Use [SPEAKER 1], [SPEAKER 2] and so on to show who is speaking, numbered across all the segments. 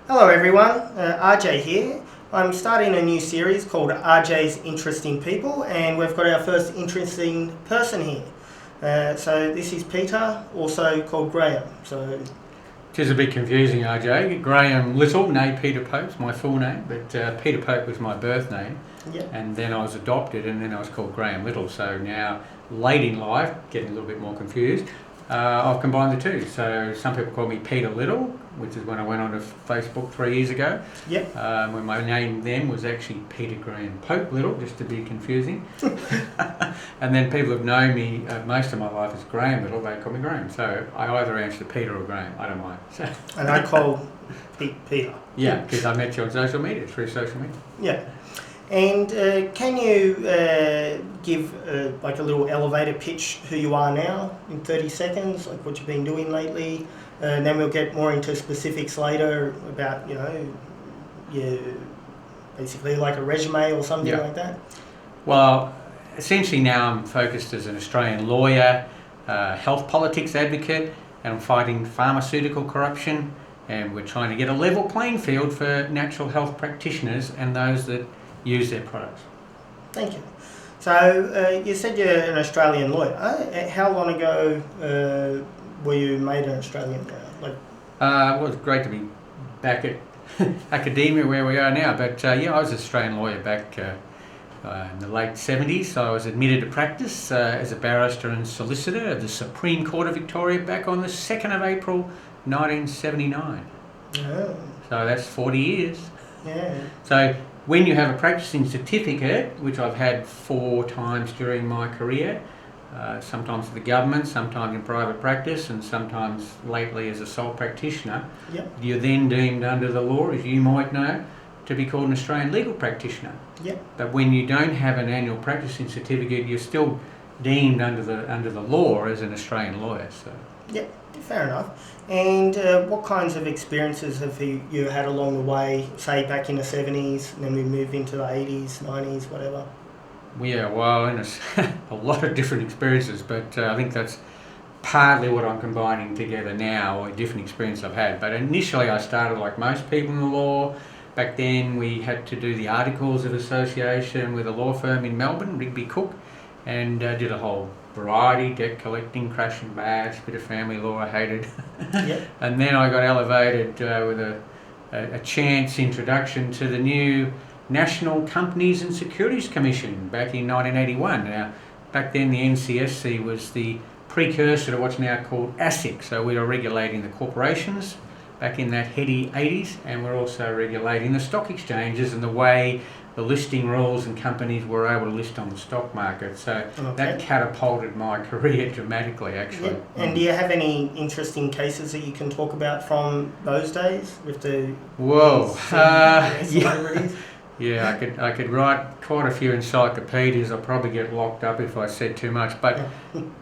[SPEAKER 1] Hello everyone, Arjay here. I'm starting a new series called Arjay's Interesting People, and we've got our first interesting person here. So this is Peter, also called Graeme. So
[SPEAKER 2] it is a bit confusing, Arjay. Graeme Little, nay Peter Pope's my full name, but Peter Pope was my birth name.
[SPEAKER 1] Yep.
[SPEAKER 2] And then I was adopted, and then I was called Graeme Little. So now, late in life, getting a little bit more confused, I've combined the two. So some people call me Peter Little, which is when I went on to Facebook 3 years ago.
[SPEAKER 1] Yep.
[SPEAKER 2] When my name then was actually Peter Graeme Pope Little, just to be confusing. And then people have known me most of my life as Graeme Little. They call me Graeme. So I either answer Peter or Graeme. I don't mind. So.
[SPEAKER 1] And I call Peter.
[SPEAKER 2] Yeah, because I met you on social media, through social media.
[SPEAKER 1] Yeah. And can you give like a little elevator pitch who you are now in 30 seconds, like what you've been doing lately? And then we'll get more into specifics later about, basically like a resume or something like that.
[SPEAKER 2] Well, essentially now I'm focused as an Australian lawyer, health politics advocate, and I'm fighting pharmaceutical corruption, and we're trying to get a level playing field for natural health practitioners and those that use their products.
[SPEAKER 1] Thank you. So you said you're an Australian lawyer. How long ago were you made an Australian lawyer?
[SPEAKER 2] Well, it's great to be back at academia where we are now, but I was an Australian lawyer back in the late 70s. So I was admitted to practice as a barrister and solicitor of the Supreme Court of Victoria back on the 2nd of April 1979.
[SPEAKER 1] Oh.
[SPEAKER 2] So that's 40 years.
[SPEAKER 1] Yeah.
[SPEAKER 2] So when you have a practicing certificate, which I've had 4 times during my career, sometimes for the government, sometimes in private practice, and sometimes lately as a sole practitioner, you're then deemed under the law, as you might know, to be called an Australian legal practitioner.
[SPEAKER 1] Yep.
[SPEAKER 2] But when you don't have an annual practicing certificate, you're still deemed under the law as an Australian lawyer. So.
[SPEAKER 1] Yep, fair enough. And what kinds of experiences have you had along the way, say back in the 70s, and then we move into the 80s, 90s, whatever?
[SPEAKER 2] Yeah, well, a lot of different experiences, but I think that's partly what I'm combining together now, or a different experience I've had. But initially I started like most people in the law. Back then we had to do the Articles of Association with a law firm in Melbourne, Rigby Cook, and did a whole variety, debt collecting, crash and bash, bit of family law I hated.
[SPEAKER 1] Yep.
[SPEAKER 2] And then I got elevated with a chance introduction to the new National Companies and Securities Commission back in 1981. Now, back then the NCSC was the precursor to what's now called ASIC, so we were regulating the corporations back in that heady 80s, and we're also regulating the stock exchanges and the way the listing rules and companies were able to list on the stock market. So that catapulted my career dramatically, actually.
[SPEAKER 1] Yep. And do you have any interesting cases that you can talk about from those days with the celebrities?
[SPEAKER 2] Yeah, I could write quite a few encyclopedias. I'll probably get locked up if I said too much. But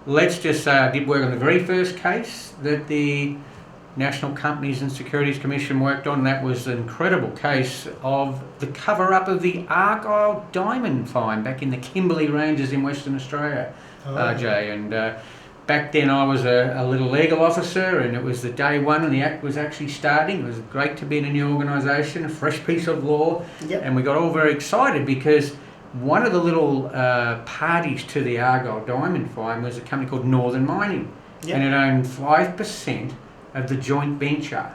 [SPEAKER 2] let's just say I did work on the very first case that the National Companies and Securities Commission worked on. That was an incredible case of the cover-up of the Argyle diamond find back in the Kimberley Ranges in Western Australia, Arjay. And back then I was a little legal officer, and it was the day one and the act was actually starting. It was great to be in a new organisation, a fresh piece of law.
[SPEAKER 1] Yep.
[SPEAKER 2] And we got all very excited because one of the little parties to the Argyle diamond find was a company called Northern Mining. Yep. And it owned 5% of the joint venture,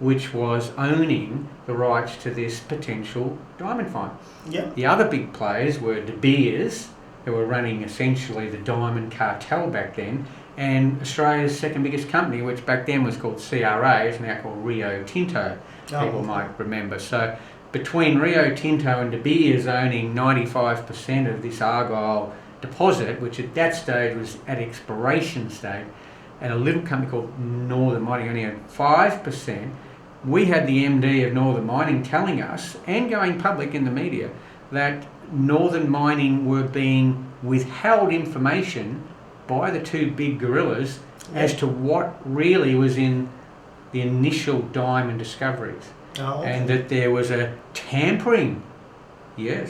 [SPEAKER 2] which was owning the rights to this potential diamond find.
[SPEAKER 1] Yep.
[SPEAKER 2] The other big players were De Beers, who were running essentially the diamond cartel back then, and Australia's second biggest company, which back then was called CRA, is now called Rio Tinto, people might remember. So between Rio Tinto and De Beers owning 95% of this Argyle deposit, which at that stage was at exploration stage, and a little company called Northern Mining only had 5%, we had the MD of Northern Mining telling us, and going public in the media, that Northern Mining were being withheld information by the two big gorillas as to what really was in the initial diamond discoveries. And that there was a tampering, a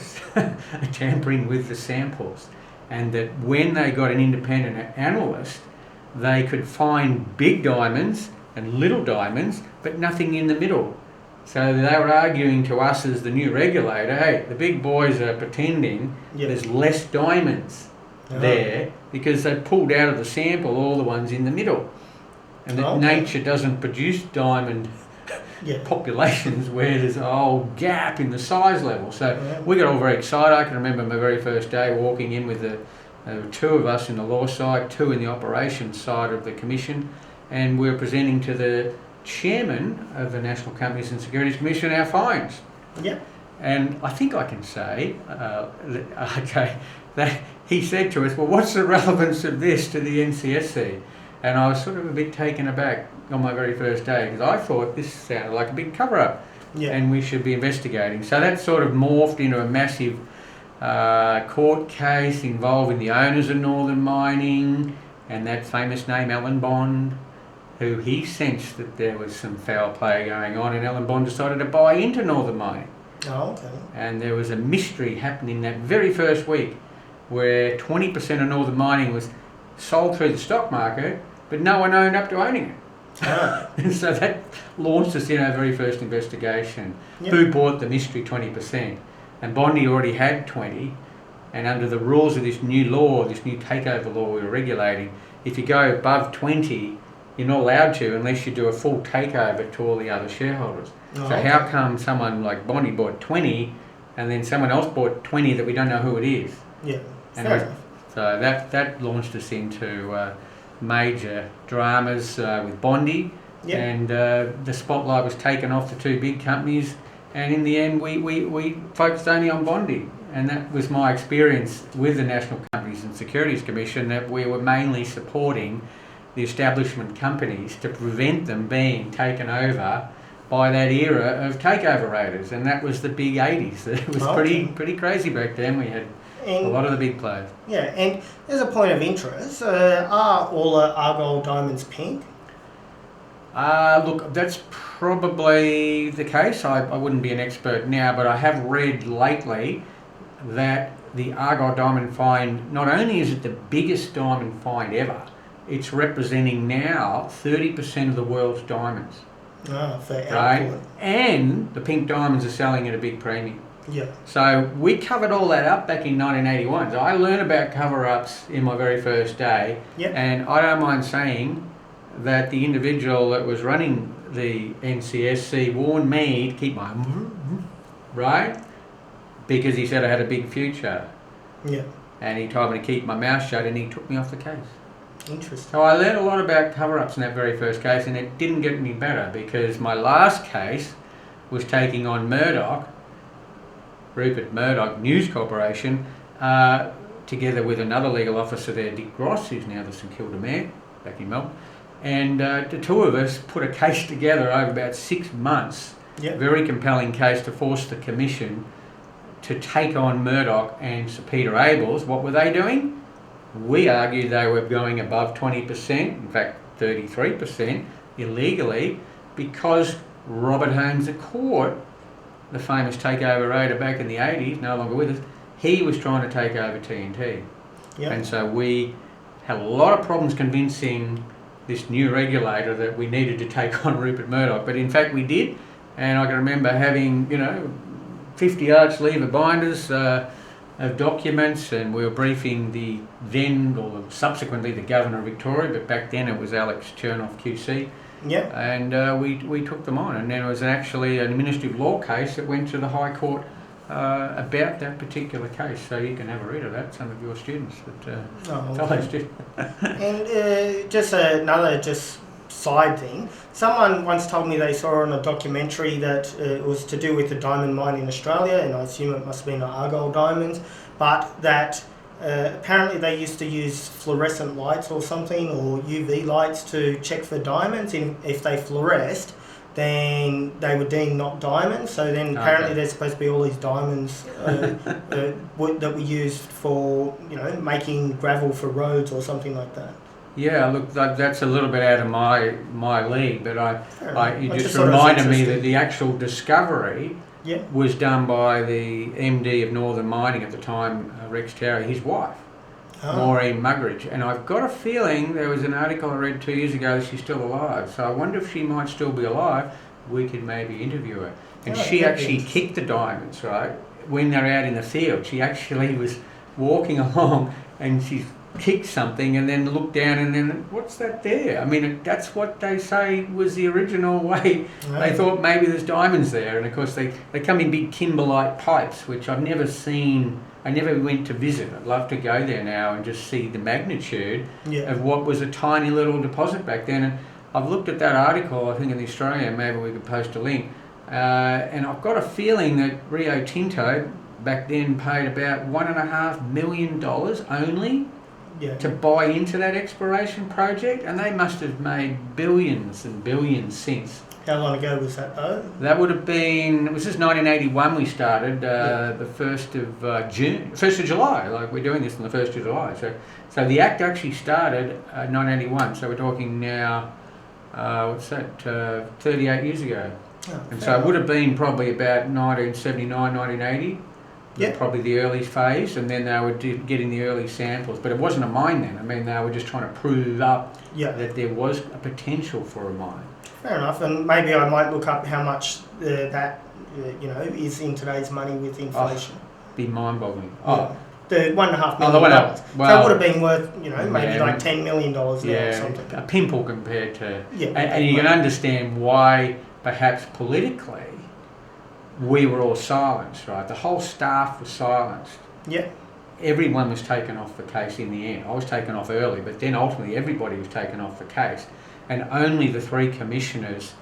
[SPEAKER 2] tampering with the samples. And that when they got an independent analyst, they could find big diamonds and little diamonds, but nothing in the middle. So they were arguing to us as the new regulator, hey, the big boys are pretending there's less diamonds there because they pulled out of the sample all the ones in the middle. And that nature doesn't produce diamond populations where there's a whole gap in the size level. So we got all very excited. I can remember my very first day walking in with two of us in the law side, two in the operations side of the commission, and we were presenting to the chairman of the National Companies and Securities Commission our findings.
[SPEAKER 1] Yeah.
[SPEAKER 2] And I think I can say, that he said to us, well, what's the relevance of this to the NCSC? And I was sort of a bit taken aback on my very first day because I thought this sounded like a big cover-up and we should be investigating. So that sort of morphed into a massive court case involving the owners of Northern Mining and that famous name Alan Bond, who he sensed that there was some foul play going on, and Alan Bond decided to buy into Northern Mining.
[SPEAKER 1] Oh, okay.
[SPEAKER 2] And there was a mystery happening that very first week where 20% of Northern Mining was sold through the stock market, but no one owned up to owning it. And so that launched us in our very first investigation. Who bought the mystery 20%? And Bondi already had 20, and under the rules of this new law, this new takeover law we were regulating, if you go above 20, you're not allowed to unless you do a full takeover to all the other shareholders. How come someone like Bondi bought 20 and then someone else bought 20 that we don't know who it is?
[SPEAKER 1] Yeah,
[SPEAKER 2] so that launched us into major dramas with Bondi, and the spotlight was taken off the two big companies, and in the end we focused only on Bondi. And that was my experience with the National Companies and Securities Commission, that we were mainly supporting the establishment companies to prevent them being taken over by that era of takeover raiders, and that was the big 80s. It was pretty crazy back then. We had a lot of the big players.
[SPEAKER 1] Yeah, and as a point of interest, are all Argyle diamonds pink?
[SPEAKER 2] Look, that's probably the case. I wouldn't be an expert now, but I have read lately that the Argyle diamond find, not only is it the biggest diamond find ever, it's representing now 30% of the world's diamonds.
[SPEAKER 1] For output.
[SPEAKER 2] Right? And the pink diamonds are selling at a big premium.
[SPEAKER 1] Yeah.
[SPEAKER 2] So we covered all that up back in 1981. So I learned about cover-ups in my very first day.
[SPEAKER 1] Yep.
[SPEAKER 2] And I don't mind saying that the individual that was running the NCSC warned me to keep my right, because he said I had a big future.
[SPEAKER 1] Yeah.
[SPEAKER 2] And he told me to keep my mouth shut, and he took me off the case.
[SPEAKER 1] Interesting.
[SPEAKER 2] So I learned a lot about cover-ups in that very first case, and it didn't get any better because my last case was taking on Rupert Murdoch News Corporation, together with another legal officer there, Dick Gross, who's now the St Kilda Mayor back in Melbourne. And the two of us put a case together over about 6 months, very compelling case to force the Commission to take on Murdoch and Sir Peter Abels. What were they doing? We argued they were going above 20%, in fact 33% illegally, because Robert Holmes the Court, the famous takeover raider back in the 80s, no longer with us, he was trying to take over TNT. Yep. And so we had a lot of problems convincing this new regulator that we needed to take on Rupert Murdoch, but in fact we did. And I can remember having, 50-arch lever binders of documents, and we were briefing subsequently the Governor of Victoria, but back then it was Alex Chernoff QC.
[SPEAKER 1] Yep.
[SPEAKER 2] And we took them on, and then it was actually an administrative law case that went to the High Court about that particular case. So you can have a read of that, some of your students fellow students.
[SPEAKER 1] And just another side thing, someone once told me they saw on a documentary that it was to do with the diamond mine in Australia, and I assume it must have been Argyle diamonds, but that apparently they used to use fluorescent lights or something, or UV lights to check for diamonds, and if they fluoresced, then they were deemed not diamonds. So then apparently there's supposed to be all these diamonds that we used for, making gravel for roads or something like that.
[SPEAKER 2] Yeah, look, that's a little bit out of my league, but you just reminded me that the actual discovery was done by the MD of Northern Mining at the time, Rex Terry, his wife, Maureen Muggeridge. And I've got a feeling there was an article I read 2 years ago that she's still alive. So I wonder if she might still be alive. We could maybe interview her. and
[SPEAKER 1] Oh,
[SPEAKER 2] she
[SPEAKER 1] that'd be
[SPEAKER 2] actually
[SPEAKER 1] interesting.
[SPEAKER 2] kicked the diamonds, right? When they're out in the field, she actually was walking along and she kicked something and then looked down and then, what's that there? I mean, that's what they say was the original way. They thought maybe there's diamonds there, and of course they come in big kimberlite pipes, which I've never seen. I never went to visit. I'd love to go there now and just see the magnitude
[SPEAKER 1] Yeah.
[SPEAKER 2] of what was a tiny little deposit back then. And I've looked at that article, I think in the Australian, maybe we could post a link, and I've got a feeling that Rio Tinto back then paid about $1.5 million only
[SPEAKER 1] Yeah.
[SPEAKER 2] to buy into that exploration project, and they must have made billions and billions since.
[SPEAKER 1] How long ago was that though?
[SPEAKER 2] That would have been, it was just 1981 we started, the 1st of June, 1st of July, like we're doing this on the 1st of July. So the Act actually started 1981, so we're talking now, 38 years ago.
[SPEAKER 1] Oh,
[SPEAKER 2] And
[SPEAKER 1] fair
[SPEAKER 2] so it would
[SPEAKER 1] enough.
[SPEAKER 2] have been probably about 1979, 1980.
[SPEAKER 1] Yeah.
[SPEAKER 2] Probably the early phase, and then they were getting the early samples. But it wasn't a mine then. I mean, they were just trying to prove up
[SPEAKER 1] Yeah.
[SPEAKER 2] that there was a potential for a mine.
[SPEAKER 1] Fair enough. And maybe I might look up how much that is in today's money with inflation.
[SPEAKER 2] Be mind-boggling.
[SPEAKER 1] Yeah. The $1.5
[SPEAKER 2] Oh, the
[SPEAKER 1] million.
[SPEAKER 2] one.
[SPEAKER 1] So it
[SPEAKER 2] Well,
[SPEAKER 1] would have been worth, maybe
[SPEAKER 2] yeah,
[SPEAKER 1] like $10 million now or
[SPEAKER 2] yeah,
[SPEAKER 1] something.
[SPEAKER 2] a pimple compared to.
[SPEAKER 1] Yeah.
[SPEAKER 2] And you can understand why, perhaps politically, we were all silenced, right? The whole staff was silenced.
[SPEAKER 1] Yeah.
[SPEAKER 2] Everyone was taken off the case in the end. I was taken off early, but then ultimately everybody was taken off the case. And only the 3 commissioners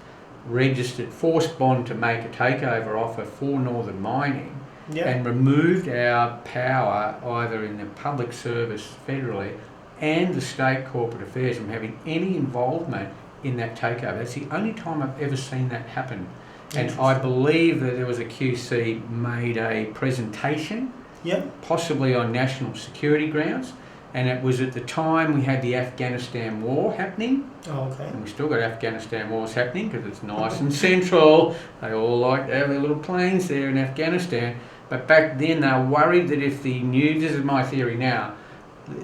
[SPEAKER 2] registered, forced bond to make a takeover offer for Northern Mining,
[SPEAKER 1] Yeah.
[SPEAKER 2] and removed our power either in the public service federally and the state corporate affairs from having any involvement in that takeover. That's the only time I've ever seen that happen. And I believe that there was a QC made a presentation,
[SPEAKER 1] Yeah.
[SPEAKER 2] possibly on national security grounds, and it was at the time we had the Afghanistan war happening,
[SPEAKER 1] Oh, okay.
[SPEAKER 2] and we still got Afghanistan wars happening because it's nice and central. They all like to have their little planes there in Afghanistan. But back then they were worried that if the news, this is my theory now,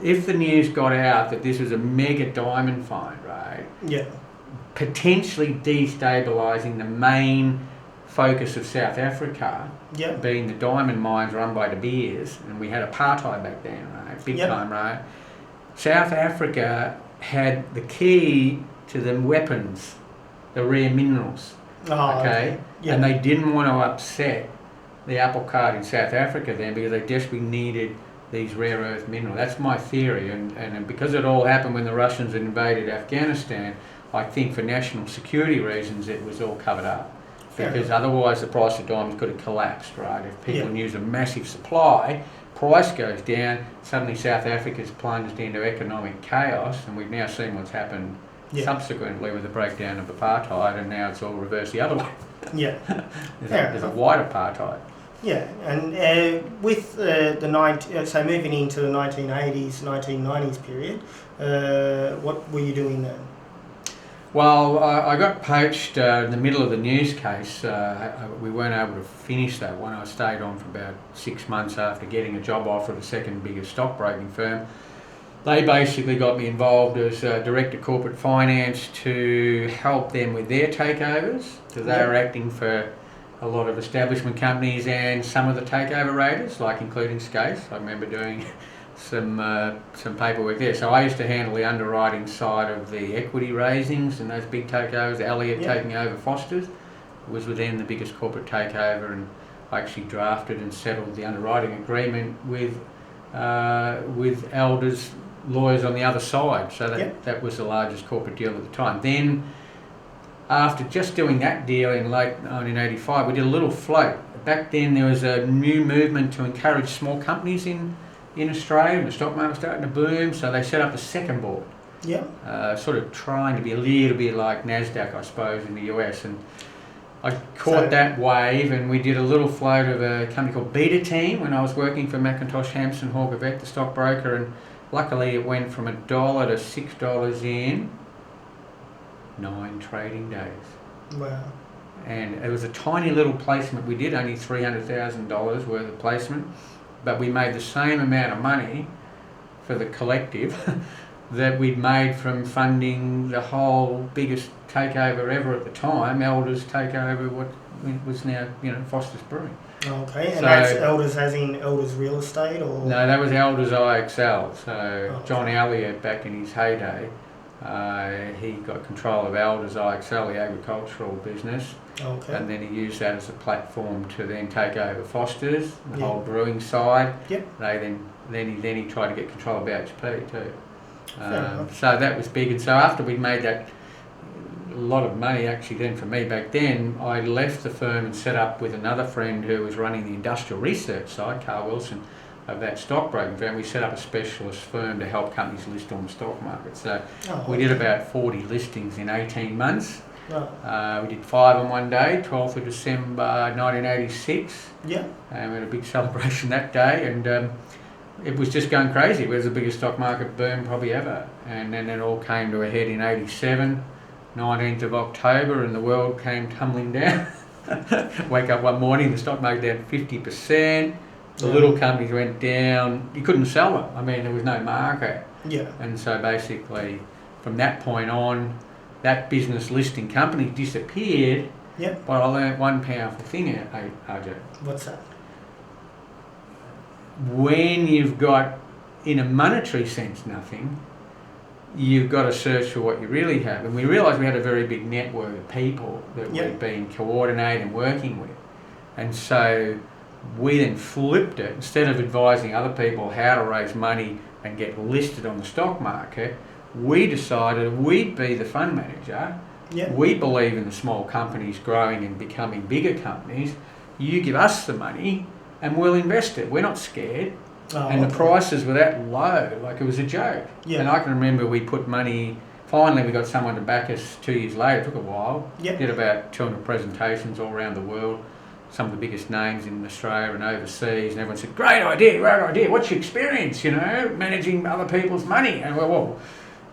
[SPEAKER 2] if the news got out that this was a mega diamond find, right,
[SPEAKER 1] Yeah.
[SPEAKER 2] potentially destabilising the main focus of South Africa,
[SPEAKER 1] Yeah.
[SPEAKER 2] being the diamond mines run by De Beers, and we had apartheid back then, right, big
[SPEAKER 1] Yep.
[SPEAKER 2] time, right. South Africa had the key to the weapons, the rare minerals,
[SPEAKER 1] Oh,
[SPEAKER 2] okay,
[SPEAKER 1] Yeah.
[SPEAKER 2] and they didn't want to upset the apple cart in South Africa then because they desperately needed these rare earth minerals. That's my theory, and because it all happened when the Russians invaded Afghanistan, I think for national security reasons it was all covered up.
[SPEAKER 1] Fair
[SPEAKER 2] Because otherwise the price of diamonds could have collapsed, right? If people
[SPEAKER 1] Yeah.
[SPEAKER 2] use a massive supply, price goes down, suddenly South Africa's plunged into economic chaos, and we've now seen what's happened
[SPEAKER 1] Yeah.
[SPEAKER 2] subsequently with the breakdown of apartheid, and now it's all reversed the other way.
[SPEAKER 1] Yeah.
[SPEAKER 2] There's a white apartheid.
[SPEAKER 1] Yeah, and with so moving into the 1980s, 1990s period, what were you doing then?
[SPEAKER 2] Well, I got poached in the middle of the news case. We weren't able to finish that one. I stayed on for about 6 months after getting a job offer at the second biggest stockbroking firm. They basically got me involved as Director Corporate Finance to help them with their takeovers, because they were acting for a lot of establishment companies and some of the takeover raiders, like including Scase. I remember doing some paperwork there. So I used to handle the underwriting side of the equity raisings and those big takeovers. Elliott taking over Foster's was within the biggest corporate takeover, and I actually drafted and settled the underwriting agreement with Elder's lawyers on the other side. So that was the largest corporate deal at the time. Then after just doing that deal in late 1985, we did a little float. Back then there was a new movement to encourage small companies in Australia, and the stock market was starting to boom, so they set up a second board.
[SPEAKER 1] Yeah.
[SPEAKER 2] Sort of trying to be a little bit like NASDAQ, I suppose, in the US. And I caught that wave, and we did a little float of a company called Beta Team when I was working for McIntosh Hampson Hawker-Vec, the stockbroker, and luckily it went from $1 to $6 in 9 trading days.
[SPEAKER 1] Wow.
[SPEAKER 2] And it was a tiny little placement. We did only $300,000 worth of placement, but we made the same amount of money for the collective that we'd made from funding the whole biggest takeover ever at the time, Elders takeover, it was now, Foster's Brewing.
[SPEAKER 1] Okay, and
[SPEAKER 2] So-
[SPEAKER 1] that's Elders as in Elders Real Estate, or?
[SPEAKER 2] No, that was Elders IXL. So
[SPEAKER 1] Okay.
[SPEAKER 2] John Elliott, back in his heyday, he got control of Elders IXL, the agricultural business,
[SPEAKER 1] Okay.
[SPEAKER 2] and then he used that as a platform to then take over Foster's, the
[SPEAKER 1] Yeah.
[SPEAKER 2] whole brewing side.
[SPEAKER 1] Yep.
[SPEAKER 2] Then he tried to get control of BHP too.
[SPEAKER 1] Fair enough.
[SPEAKER 2] So that was big, and so after we made that, a lot of money actually then for me back then, I left the firm and set up with another friend who was running the industrial research side, Carl Wilson, of that stockbroking firm. We set up a specialist firm to help companies list on the stock market. So we did about 40 listings in 18 months.
[SPEAKER 1] Right.
[SPEAKER 2] We did 5 on one day, 12th of December 1986,
[SPEAKER 1] Yeah.
[SPEAKER 2] and we had a big celebration that day, and it was just going crazy. It was the biggest stock market boom probably ever, and then it all came to a head in 87, 19th of October, and the world came tumbling down. Wake up one morning, the stock market down 50%, the little companies went down, you couldn't sell them, I mean there was no market.
[SPEAKER 1] Yeah.
[SPEAKER 2] And so basically from that point on, that business listing company disappeared.
[SPEAKER 1] Yep.
[SPEAKER 2] But I learnt one powerful thing, Arjay.
[SPEAKER 1] What's that?
[SPEAKER 2] When you've got, in a monetary sense, nothing, you've got to search for what you really have. And we realised we had a very big network of people that
[SPEAKER 1] Yep.
[SPEAKER 2] we'd been coordinating and working with. And so we then flipped it. Instead of advising other people how to raise money and get listed on the stock market, we decided we'd be the fund manager.
[SPEAKER 1] Yeah.
[SPEAKER 2] We believe in the small companies growing and becoming bigger companies. You give us the money and we'll invest it. We're not scared.
[SPEAKER 1] Oh,
[SPEAKER 2] And the
[SPEAKER 1] okay.
[SPEAKER 2] prices were that low, like it was a joke.
[SPEAKER 1] Yeah.
[SPEAKER 2] And I can remember we put money, finally we got someone to back us 2 years later. It took a while.
[SPEAKER 1] Yep.
[SPEAKER 2] Did about 200 presentations all around the world. Some of the biggest names in Australia and overseas, and everyone said, great idea, what's your experience, managing other people's money? And well,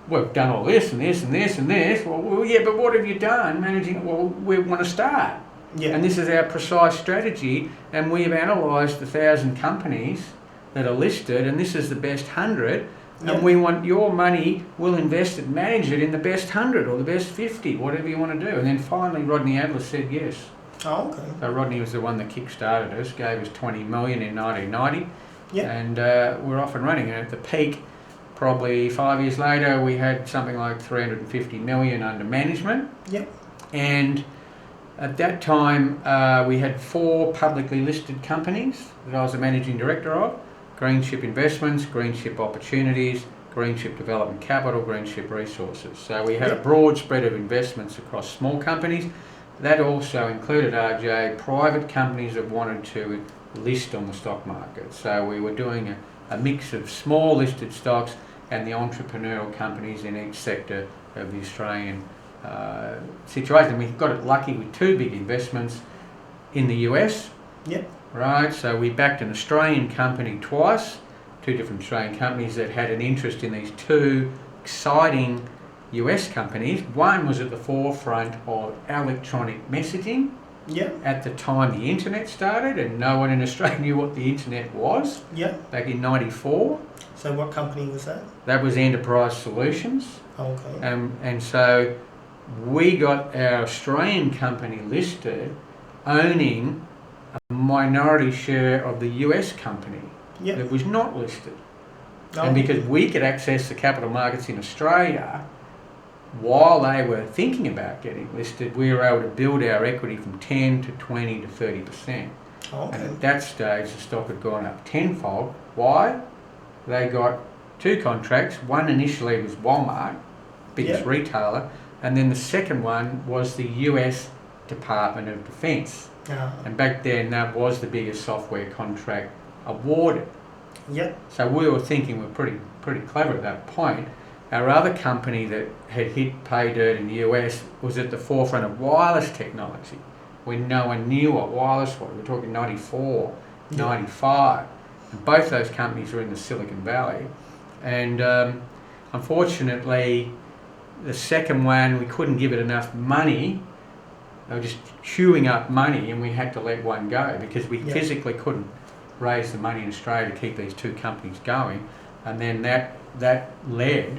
[SPEAKER 2] we've done all this and this and this and this. Well, yeah, but what have you done managing it? Well, we want to start.
[SPEAKER 1] Yeah.
[SPEAKER 2] And this is our precise strategy, and we have analysed 1,000 companies that are listed, and this is the best 100,
[SPEAKER 1] Yeah.
[SPEAKER 2] and we want your money, we'll invest it, manage it in the best 100 or the best 50, whatever you want to do. And then finally Rodney Adler said yes.
[SPEAKER 1] Oh, okay.
[SPEAKER 2] So Rodney was the one that kick-started us, gave us 20 million in 1990,
[SPEAKER 1] Yeah.
[SPEAKER 2] and we're off and running. And at the peak, probably 5 years later, we had something like 350 million under management.
[SPEAKER 1] Yep.
[SPEAKER 2] And at that time, we had 4 publicly listed companies that I was the managing director of: Greenship Investments, Greenship Opportunities, Greenship Development Capital, Greenship Resources. So we had a broad spread of investments across small companies. That also included, RJ, private companies that wanted to list on the stock market. So we were doing a mix of small listed stocks and the entrepreneurial companies in each sector of the Australian situation. We got it lucky with 2 big investments in the US.
[SPEAKER 1] Yep.
[SPEAKER 2] Right, so we backed an Australian company twice, 2 different Australian companies that had an interest in these 2 exciting US companies. One was at the forefront of electronic messaging.
[SPEAKER 1] Yep.
[SPEAKER 2] At the time the internet started, and no one in Australia knew what the internet was
[SPEAKER 1] Yep.
[SPEAKER 2] back in 94.
[SPEAKER 1] So what company was that?
[SPEAKER 2] That was Enterprise Solutions.
[SPEAKER 1] Okay.
[SPEAKER 2] And so we got our Australian company listed, owning a minority share of the US company
[SPEAKER 1] Yep.
[SPEAKER 2] that was not listed.
[SPEAKER 1] Oh,
[SPEAKER 2] And because we could access the capital markets in Australia while they were thinking about getting listed, we were able to build our equity from 10 to 20 to 30%. And
[SPEAKER 1] Okay.
[SPEAKER 2] at that stage, the stock had gone up tenfold. Why? They got 2 contracts. One initially was Walmart, biggest
[SPEAKER 1] Yep.
[SPEAKER 2] retailer, and then the second one was the US Department of Defence. And back then, that was the biggest software contract awarded.
[SPEAKER 1] Yep.
[SPEAKER 2] So we were thinking we're pretty clever at that point. Our other company that had hit pay dirt in the US was at the forefront of wireless technology, when no one knew what wireless was. We're talking 94,
[SPEAKER 1] Yeah.
[SPEAKER 2] 95. And both those companies were in the Silicon Valley. And unfortunately, the second one, we couldn't give it enough money. They were just chewing up money, and we had to let one go because we
[SPEAKER 1] Yeah.
[SPEAKER 2] physically couldn't raise the money in Australia to keep these 2 companies going. And then that led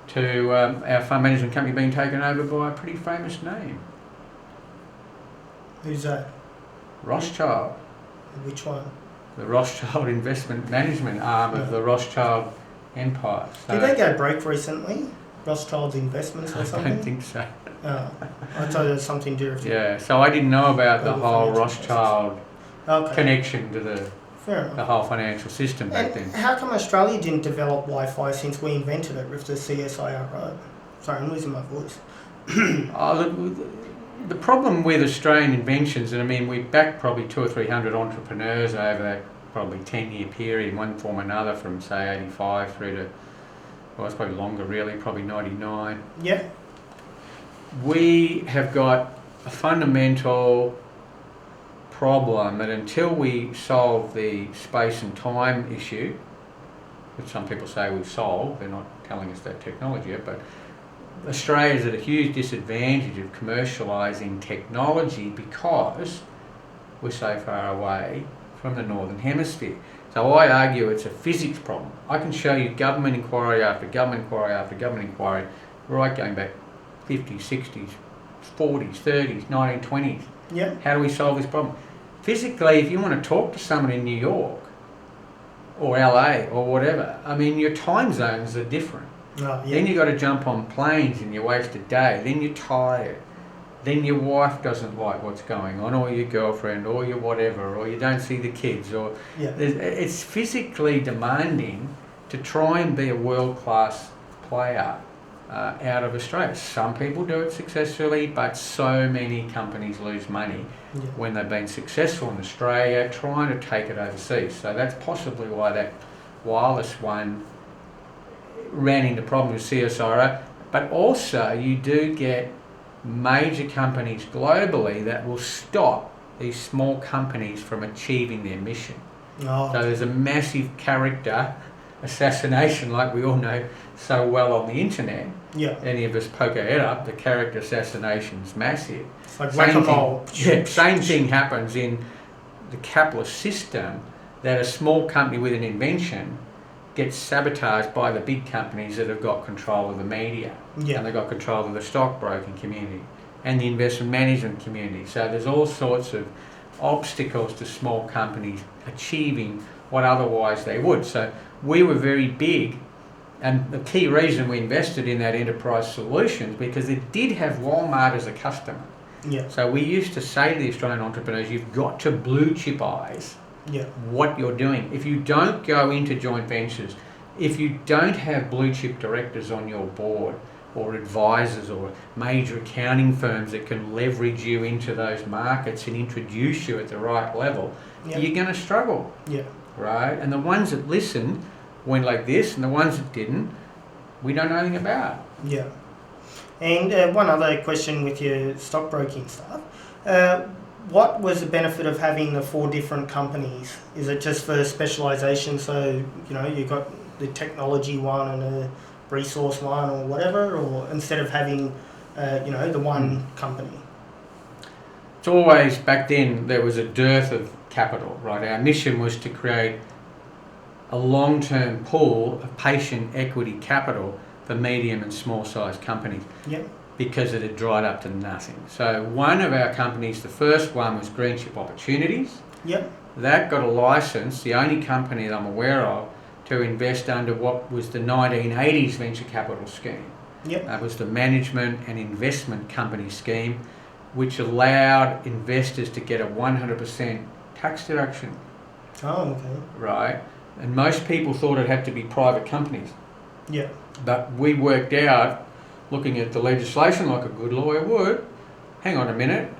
[SPEAKER 2] to our fund management company being taken over by a pretty famous name.
[SPEAKER 1] Who's that?
[SPEAKER 2] Rothschild.
[SPEAKER 1] Which one?
[SPEAKER 2] The Rothschild investment management arm of the Rothschild empire. So
[SPEAKER 1] Did they go broke recently? Rothschild's investments or something?
[SPEAKER 2] I don't think so.
[SPEAKER 1] Oh, I thought it was something different.
[SPEAKER 2] Yeah, so I didn't know about the
[SPEAKER 1] Global
[SPEAKER 2] whole
[SPEAKER 1] financial
[SPEAKER 2] Rothschild connection to the
[SPEAKER 1] Fair enough.
[SPEAKER 2] whole financial system back then.
[SPEAKER 1] How come Australia didn't develop Wi-Fi since we invented it with the CSIRO? Sorry, I'm losing my voice.
[SPEAKER 2] The problem with Australian inventions, and I mean, we backed probably 200 or 300 entrepreneurs over that probably 10-year period, in one form or another, from say 85 through to, well, it's probably longer really, probably 99.
[SPEAKER 1] Yeah.
[SPEAKER 2] We have got a fundamental problem that until we solve the space and time issue, which some people say we've solved, they're not telling us that technology yet, but Australia's at a huge disadvantage of commercialising technology because we're so far away from the Northern Hemisphere. So I argue it's a physics problem. I can show you government inquiry after government inquiry after government inquiry, right going back 50s, 60s, 40s, 30s, 1920s.
[SPEAKER 1] Yeah.
[SPEAKER 2] How do we solve this problem? Physically, if you want to talk to someone in New York or LA or whatever, I mean, your time zones are different.
[SPEAKER 1] Oh, yeah.
[SPEAKER 2] Then you got to jump on planes and you waste a day. Then you're tired. Then your wife doesn't like what's going on, or your girlfriend, or your whatever, or you don't see the kids, or it's physically demanding to try and be a world-class player out of Australia. Some people do it successfully, but so many companies lose money when they've been successful in Australia trying to take it overseas. So that's possibly why that wireless one ran into problems with CSIRO. But also you do get major companies globally that will stop these small companies from achieving their mission. So there's a massive character assassination, like we all know so well on the internet. Yeah. Any of us poke our head up, the character assassination's massive.
[SPEAKER 1] It's like whack-a-mole.
[SPEAKER 2] Same thing happens in the capitalist system, that a small company with an invention gets sabotaged by the big companies that have got control of the media. And they've got control of the stockbroking community and the investment management community. So there's all sorts of obstacles to small companies achieving what otherwise they would. So we were very big, and the key reason we invested in that enterprise solutions, because it did have Walmart as a customer. So we used to say to the Australian entrepreneurs, you've got to blue chip eyes what you're doing. If you don't go into joint ventures, if you don't have blue chip directors on your board, or advisors, or major accounting firms that can leverage you into those markets and introduce you at the right level, you're going to struggle. Right? And the ones that listened went like this, and the ones that didn't, we don't know anything about.
[SPEAKER 1] And one other question with your stockbroking stuff. What was the benefit of having the 4 different companies? Is it just for specialisation? So, you know, you got the technology one and a resource one or whatever, or instead of having, the one company?
[SPEAKER 2] It's always, back then, there was a dearth of capital, right? Our mission was to create a long-term pool of patient equity capital for medium and small-sized companies. Because it had dried up to nothing. So one of our companies, the first one, was Green Chip Opportunities. That got a license, the only company that I'm aware of, to invest under what was the 1980s venture capital scheme. That was the management and investment company scheme, which allowed investors to get a 100% tax deduction. Right? And most people thought it had to be private companies. But we worked out, looking at the legislation like a good lawyer would, hang on a minute,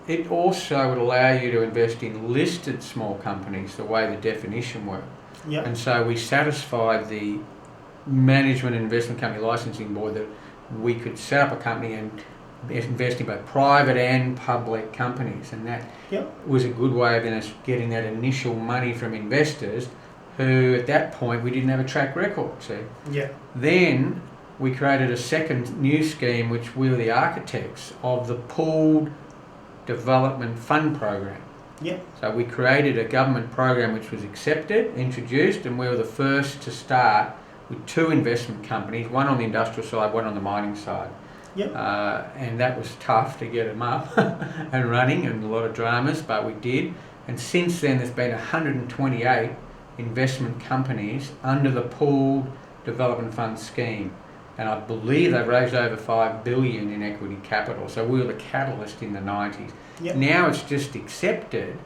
[SPEAKER 2] it also would allow you to invest in listed small companies the way the definition worked. And so we satisfied the Management and Investment Company Licensing Board that we could set up a company and invest in both private and public companies. And that was a good way of us getting that initial money from investors who, at that point, we didn't have a track record. Then we created a second new scheme, which we were the architects of, the Pooled Development Fund Program. So we created a government program which was accepted, introduced, and we were the first to start with 2 investment companies, one on the industrial side, one on the mining side.
[SPEAKER 1] Yep.
[SPEAKER 2] And that was tough to get them up and running, and a lot of dramas, but we did. And since then, there's been 128 investment companies under the pooled development fund scheme, and I believe they've raised over $5 billion in equity capital. So we were the catalyst in the 90s.
[SPEAKER 1] Yep.
[SPEAKER 2] Now it's just accepted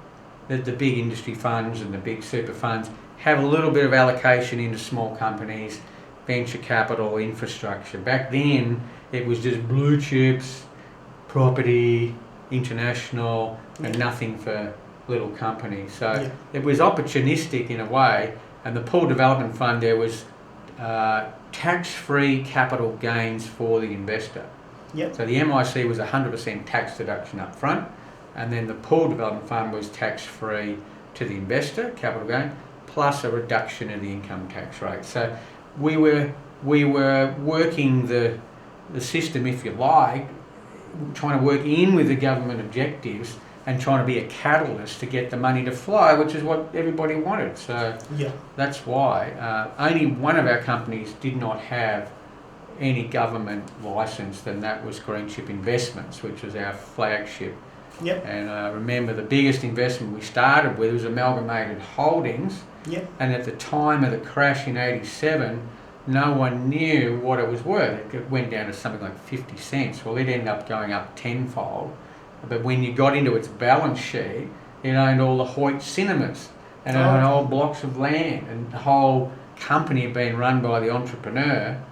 [SPEAKER 2] that the big industry funds and the big super funds have a little bit of allocation into small companies, venture capital, infrastructure. Back then, it was just blue chips, property, international, and nothing for little companies. So it was opportunistic in a way, and the pool development fund, there was tax-free capital gains for the investor.
[SPEAKER 1] Yep.
[SPEAKER 2] So the MIC was 100% tax deduction up front, and then the pool development fund was tax-free to the investor, capital gain, plus a reduction in the income tax rate. So we were working the system, if you like, trying to work in with the government objectives and trying to be a catalyst to get the money to flow, which is what everybody wanted. So that's why. Only one of our companies did not have any government licence, and that was Greenship Investments, which was our flagship.
[SPEAKER 1] Yep.
[SPEAKER 2] And remember, the biggest investment we started with was Amalgamated Holdings.
[SPEAKER 1] Yep.
[SPEAKER 2] And at the time of the crash in '87, no one knew what it was worth. It went down to something like 50 cents. Well, it ended up going up tenfold. But when you got into its balance sheet, it owned all the Hoyt cinemas and it owned whole blocks of land, and the whole company had been run by the entrepreneur,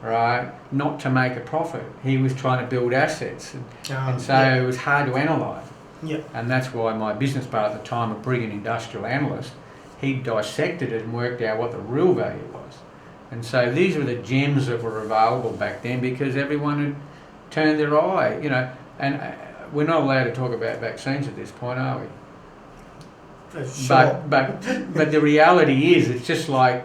[SPEAKER 2] right, not to make a profit. He was trying to build assets, and so it was hard to analyse.
[SPEAKER 1] Yep.
[SPEAKER 2] And that's why my business partner at the time, a brilliant industrial analyst, he dissected it and worked out what the real value was. And so these were the gems that were available back then, because everyone had turned their eye, and we're not allowed to talk about vaccines at this point, are we?
[SPEAKER 1] Sure.
[SPEAKER 2] But the reality is, it's just like,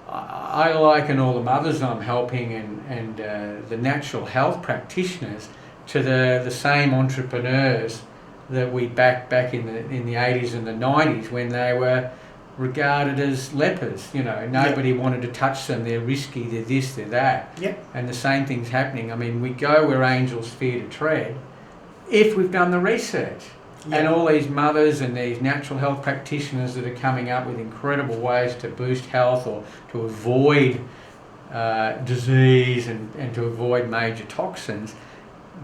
[SPEAKER 2] I liken all the mothers I'm helping and the natural health practitioners to the same entrepreneurs that we back in the 80s and the 90s, when they were regarded as lepers. Nobody wanted to touch them. They're risky. They're this. They're that.
[SPEAKER 1] Yep.
[SPEAKER 2] And the same thing's happening. I mean, we go where angels fear to tread, if we've done the research. And all these mothers and these natural health practitioners that are coming up with incredible ways to boost health or to avoid disease and to avoid major toxins,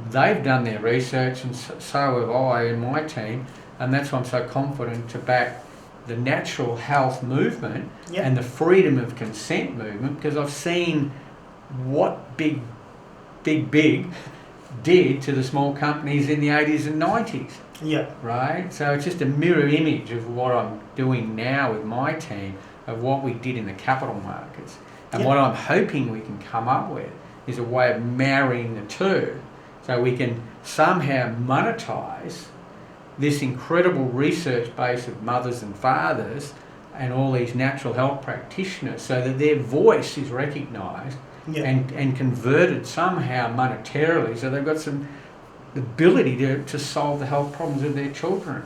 [SPEAKER 2] they've done their research, and so have I and my team, and that's why I'm so confident to back the natural health movement and the freedom of consent movement, because I've seen what big did to the small companies in the 80s and 90s.
[SPEAKER 1] Yeah.
[SPEAKER 2] Right? So it's just a mirror image of what I'm doing now with my team, of what we did in the capital markets. And what I'm hoping we can come up with is a way of marrying the two, so we can somehow monetize this incredible research base of mothers and fathers and all these natural health practitioners, so that their voice is recognised and converted somehow monetarily, so they've got some ability to solve the health problems of their children,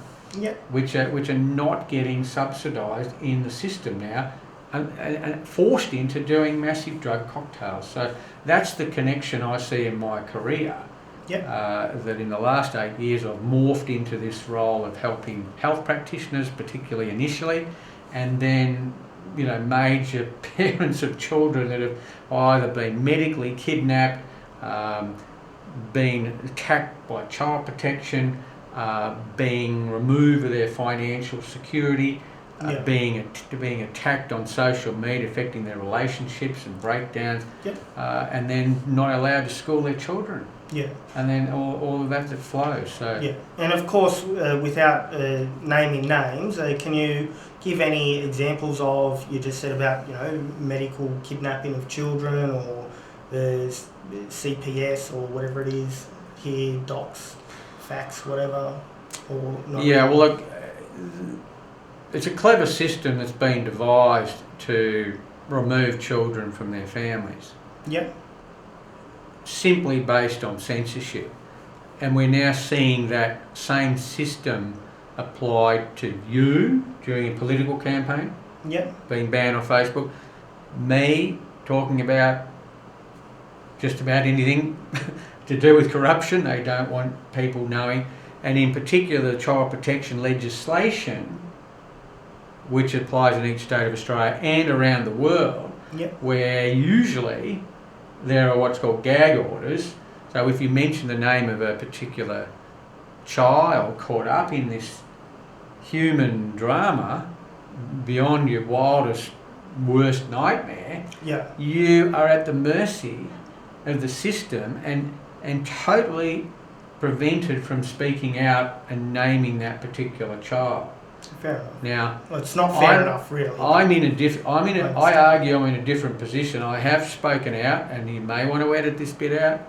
[SPEAKER 2] which are not getting subsidised in the system now, and forced into doing massive drug cocktails. So that's the connection I see in my career. That in the last 8 years I've morphed into this role of helping health practitioners, particularly initially, and then major parents of children that have either been medically kidnapped, been attacked by child protection, being removed of their financial security, being attacked on social media, affecting their relationships and breakdowns, and then not allowed to school their children. And then all of that flows. So
[SPEAKER 1] and of course, without naming names, can you give any examples of, you just said about medical kidnapping of children, or the CPS or whatever it is here, docs, fax, whatever, or not?
[SPEAKER 2] Well, look, it's a clever system that's been devised to remove children from their families. Simply based on censorship. And we're now seeing that same system applied to you during a political campaign, being banned on Facebook, me talking about just about anything to do with corruption. They don't want people knowing. And in particular, the child protection legislation, which applies in each state of Australia and around the world, where usually there are what's called gag orders. So if you mention the name of a particular child caught up in this human drama beyond your wildest, worst nightmare, you are at the mercy of the system and totally prevented from speaking out and naming that particular child.
[SPEAKER 1] Fair enough.
[SPEAKER 2] Now,
[SPEAKER 1] well, it's not fair enough, really.
[SPEAKER 2] I argue I'm in a different position. I have spoken out, and you may want to edit this bit out,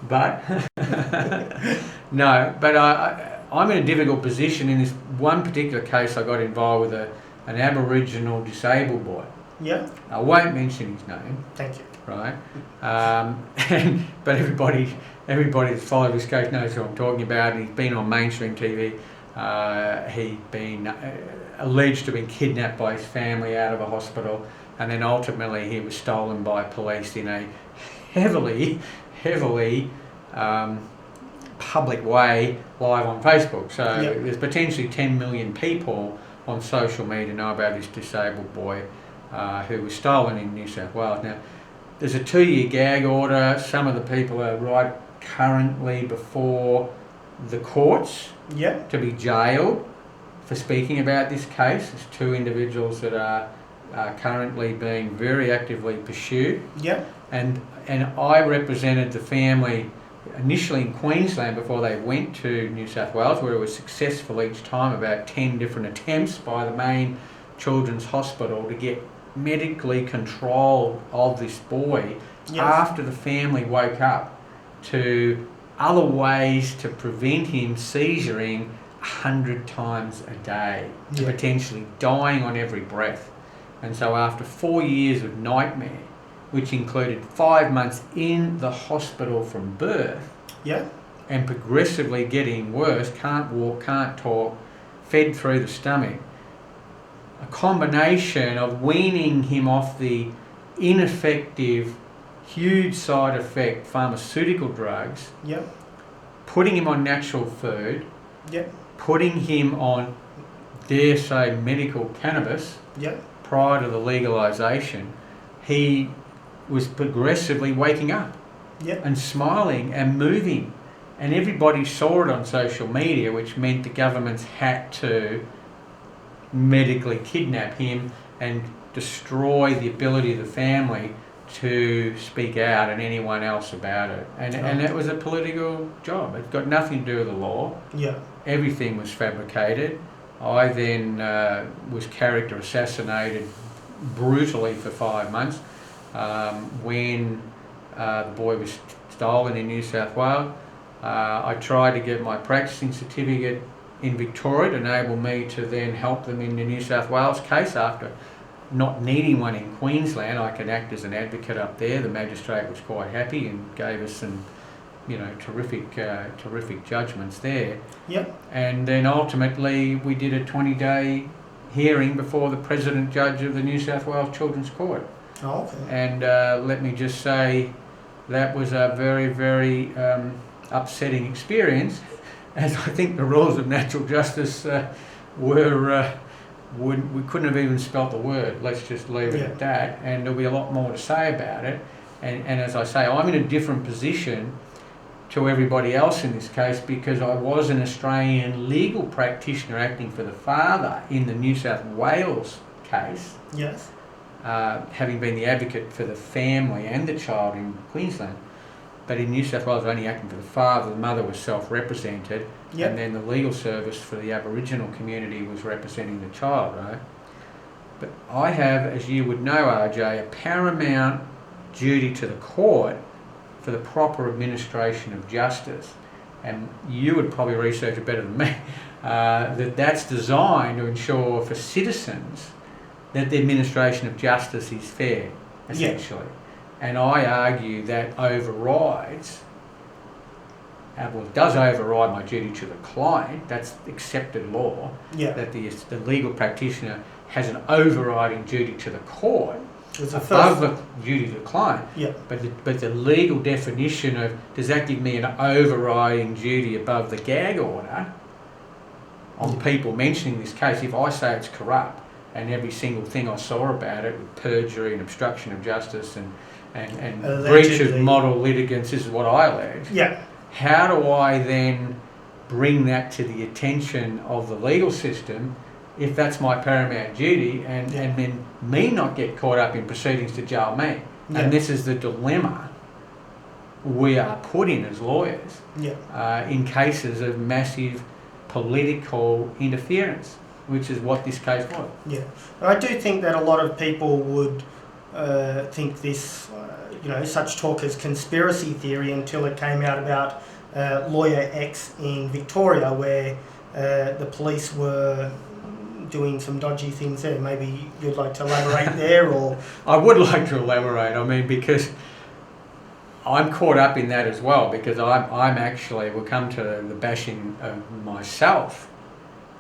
[SPEAKER 2] but no. But I'm in a difficult position. In this one particular case, I got involved with an Aboriginal disabled boy.
[SPEAKER 1] Yeah.
[SPEAKER 2] I won't mention his name.
[SPEAKER 1] Thank you.
[SPEAKER 2] Right. But everybody that's followed this case knows who I'm talking about. He's been on mainstream TV. He'd been alleged to have been kidnapped by his family out of a hospital, and then ultimately he was stolen by police in a heavily public way live on Facebook. So there's potentially 10 million people on social media know about this disabled boy who was stolen in New South Wales. Now, there's a 2-year gag order. Some of the people are right currently before the courts to be jailed for speaking about this case. There's 2 individuals that are currently being very actively pursued. And I represented the family initially in Queensland before they went to New South Wales, where it was successful each time, about 10 different attempts by the main children's hospital to get medically control of this boy after the family woke up to other ways to prevent him seizuring 100 times a day, potentially dying on every breath. And so after 4 years of nightmare, which included 5 months in the hospital from birth, and progressively getting worse, can't walk, can't talk, fed through the stomach, a combination of weaning him off the ineffective, huge side effect pharmaceutical drugs, putting him on natural food, putting him on, dare say, medical cannabis prior to the legalisation, he was progressively waking up and smiling and moving. And everybody saw it on social media, which meant the governments had to medically kidnap him and destroy the ability of the family to speak out and anyone else about it. And it was a political job. It got nothing to do with the law. Everything was fabricated. I then was character assassinated brutally for 5 months when the boy was stolen in New South Wales. I tried to get my practicing certificate in Victoria to enable me to then help them in the New South Wales case. After not needing one in Queensland, I could act as an advocate up there. The magistrate was quite happy and gave us some, terrific judgments there. And then ultimately we did a 20-day hearing before the President Judge of the New South Wales Children's Court. And let me just say that was a very, very upsetting experience, as I think the rules of natural justice we couldn't have even spelt the word. Let's just leave it at that. And there'll be a lot more to say about it. And as I say, I'm in a different position to everybody else in this case because I was an Australian legal practitioner acting for the father in the New South Wales case. Having been the advocate for the family and the child in Queensland. But in New South Wales, only acting for the father. The mother was self-represented, and then the legal service for the Aboriginal community was representing the child, right? But I have, as you would know, Arjay, a paramount duty to the court for the proper administration of justice. And you would probably research it better than me, that's designed to ensure for citizens that the administration of justice is fair, essentially. And I argue that overrides, it does override my duty to the client. That's accepted law, that the legal practitioner has an overriding duty to the court
[SPEAKER 1] It's
[SPEAKER 2] above the duty to the client.
[SPEAKER 1] Yeah.
[SPEAKER 2] But the legal definition of, does that give me an overriding duty above the gag order on people mentioning this case? If I say it's corrupt and every single thing I saw about it with perjury and obstruction of justice and breach of model litigants, this is what I allege.
[SPEAKER 1] Yeah.
[SPEAKER 2] How do I then bring that to the attention of the legal system if that's my paramount duty, and then me not get caught up in proceedings to jail me?
[SPEAKER 1] Yeah.
[SPEAKER 2] And this is the dilemma we are put in as lawyers in cases of massive political interference, which is what this case was.
[SPEAKER 1] Yeah, and I do think that a lot of people would think this, such talk as conspiracy theory until it came out about Lawyer X in Victoria, where the police were doing some dodgy things there. Maybe you'd like to elaborate there, or...
[SPEAKER 2] I would like to elaborate. I mean, because I'm caught up in that as well, because I'm actually, we'll come to the bashing of myself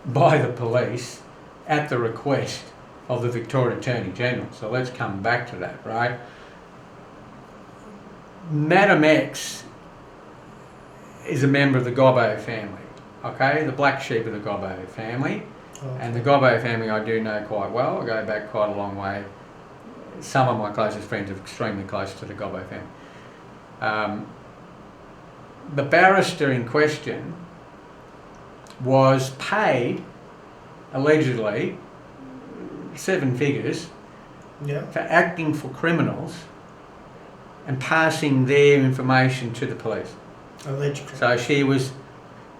[SPEAKER 2] by the police at the request of the Victorian Attorney General. So let's come back to that, right? Madam X is a member of the Gobbo family, okay? The black sheep of the Gobbo family. And the Gobbo family I do know quite well. I go back quite a long way. Some of my closest friends are extremely close to the Gobbo family. The barrister in question was paid, allegedly, 7 figures for acting for criminals and passing their information to the police.
[SPEAKER 1] Alleged criminals.
[SPEAKER 2] So she was...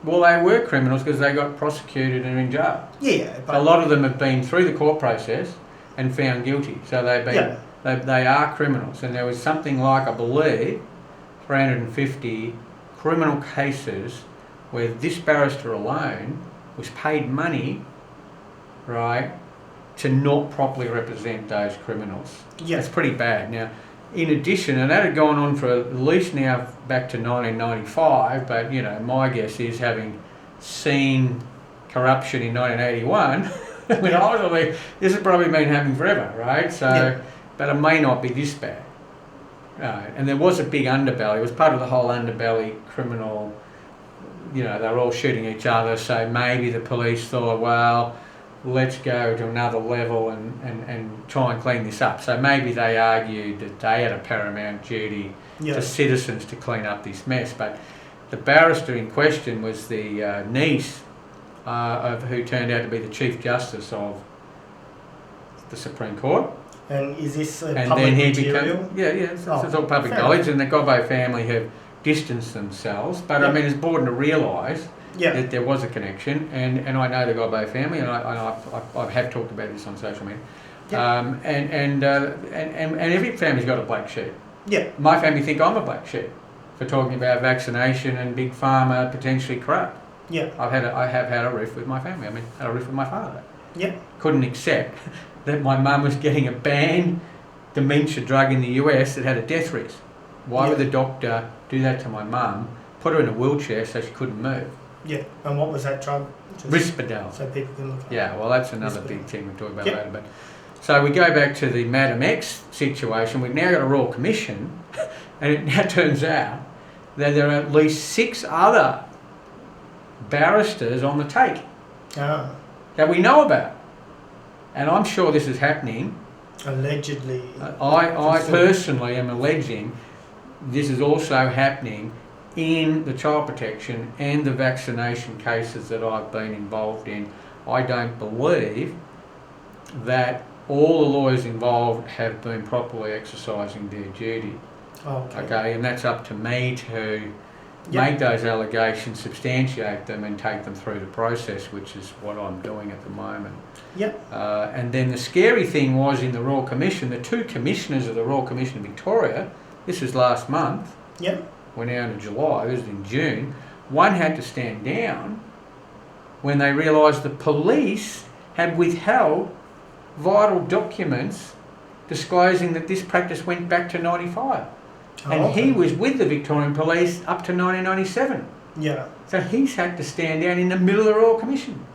[SPEAKER 2] Well, they were criminals because they got prosecuted and are in jail.
[SPEAKER 1] Yeah, but
[SPEAKER 2] a lot of them have been through the court process and found guilty. So they've been they are criminals. And there was something like, I believe, 350 criminal cases where this barrister alone was paid money, right, to not properly represent those criminals.
[SPEAKER 1] Yeah.
[SPEAKER 2] It's pretty bad. Now, in addition, and that had gone on for at least now back to 1995, but my guess is, having seen corruption in 1981, when I was like, this has probably been happening forever, right? So, but it may not be this bad. And there was a big underbelly. It was part of the whole underbelly criminal, they were all shooting each other, so maybe the police thought, well, let's go to another level and try and clean this up. So maybe they argued that they had a paramount duty to citizens to clean up this mess. But the barrister in question was the niece of who turned out to be the Chief Justice of the Supreme Court.
[SPEAKER 1] And is this
[SPEAKER 2] and
[SPEAKER 1] public
[SPEAKER 2] then he
[SPEAKER 1] material?
[SPEAKER 2] It's all public knowledge, and the Gobbo family have distanced themselves. But I mean, it's important to realise that there was a connection, and I know the Gobbo family, and I have talked about this on social media. And every family's got a black sheep. Yeah. My family think I'm a black sheep for talking about vaccination and big pharma potentially corrupt. Yeah. I have had a riff with my family. I mean, had a riff with my father. Yeah. Couldn't accept that my mum was getting a banned dementia drug in the US that had a death risk. Why would the doctor do that to my mum? Put her in a wheelchair so she couldn't move. Yeah, and what was that drug? Risperdal. So people can look at it. Yeah, well, that's another big thing we'll talk about later. But so we go back to the Madam X situation. We've now got a Royal Commission, and it now turns out that there are at least 6 other barristers on the take that we know about. And I'm sure this is happening. Allegedly. I personally am alleging this is also happening in the child protection and the vaccination cases that I've been involved in. I don't believe that all the lawyers involved have been properly exercising their duty. Okay, and that's up to me to make those allegations, substantiate them, and take them through the process, which is what I'm doing at the moment. And then the scary thing was, in the Royal Commission, the 2 commissioners of the Royal Commission of Victoria, this was last month, we're now into July, this was in June, one had to stand down when they realised the police had withheld vital documents disclosing that this practice went back to 95. And he was with the Victorian Police up to 1997. Yeah. So he's had to stand down in the middle of the Royal Commission.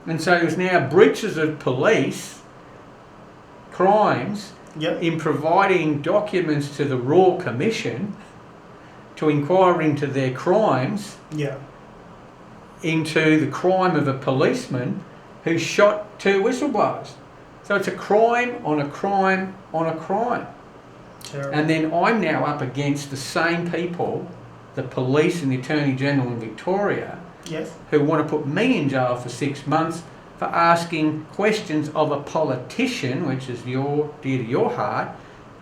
[SPEAKER 2] And so there's now breaches of police, crimes,
[SPEAKER 1] Yep.
[SPEAKER 2] in providing documents to the Royal Commission to inquire into their crimes,
[SPEAKER 1] Yeah.
[SPEAKER 2] into the crime of a policeman who shot 2 whistleblowers. So it's a crime on a crime on a crime.
[SPEAKER 1] Terrible.
[SPEAKER 2] And then I'm now up against the same people, the police and the Attorney General in Victoria,
[SPEAKER 1] Yes.
[SPEAKER 2] who want to put me in jail for 6 months for asking questions of a politician, which is dear to your heart,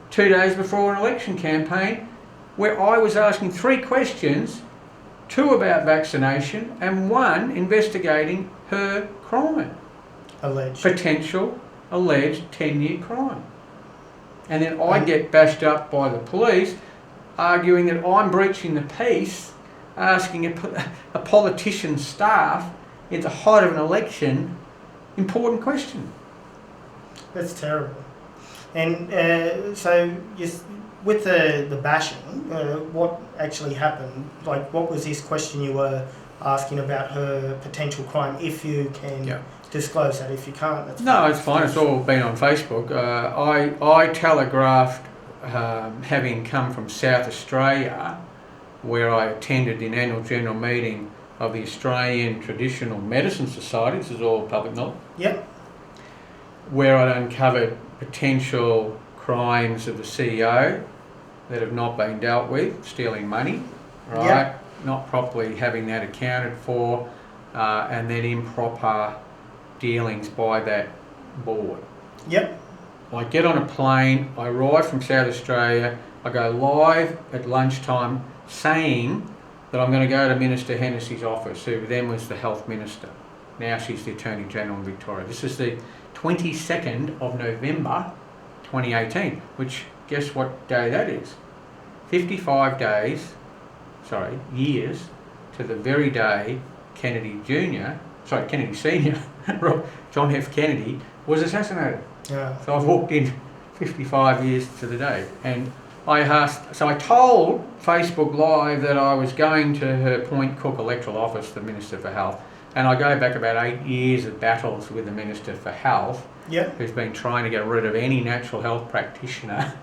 [SPEAKER 2] 2 days before an election campaign, where I was asking 3 questions, 2 about vaccination and 1 investigating her crime.
[SPEAKER 1] Alleged.
[SPEAKER 2] Potential, alleged 10-year crime. And then I get bashed up by the police, arguing that I'm breaching the peace, asking a politician's staff at the height of an election important question.
[SPEAKER 1] That's terrible. And so, with the bashing, what actually happened? Like, what was this question you were asking about her potential crime? If you can disclose that, if you can't, that's
[SPEAKER 2] no, it's fine. It's all been on Facebook. I telegraphed, having come from South Australia, where I attended an annual general meeting of the Australian Traditional Medicine Society. This is all public knowledge.
[SPEAKER 1] Yep.
[SPEAKER 2] Where I'd uncovered potential crimes of the CEO that have not been dealt with, stealing money, right?
[SPEAKER 1] Yep.
[SPEAKER 2] Not properly having that accounted for, and then improper dealings by that board.
[SPEAKER 1] Yep.
[SPEAKER 2] I get on a plane, I arrive from South Australia, I go live at lunchtime saying that I'm going to go to Minister Hennessy's office, who then was the Health Minister. Now she's the Attorney General in Victoria. This is the 22nd of November 2018, which guess what day that is? 55 years to the very day Kennedy Senior, John F. Kennedy, was assassinated.
[SPEAKER 1] Yeah.
[SPEAKER 2] So I've walked in 55 years to the day, and I told Facebook Live that I was going to her Point Cook electoral office, the Minister for Health, and I go back about 8 years of battles with the Minister for Health, who's been trying to get rid of any natural health practitioner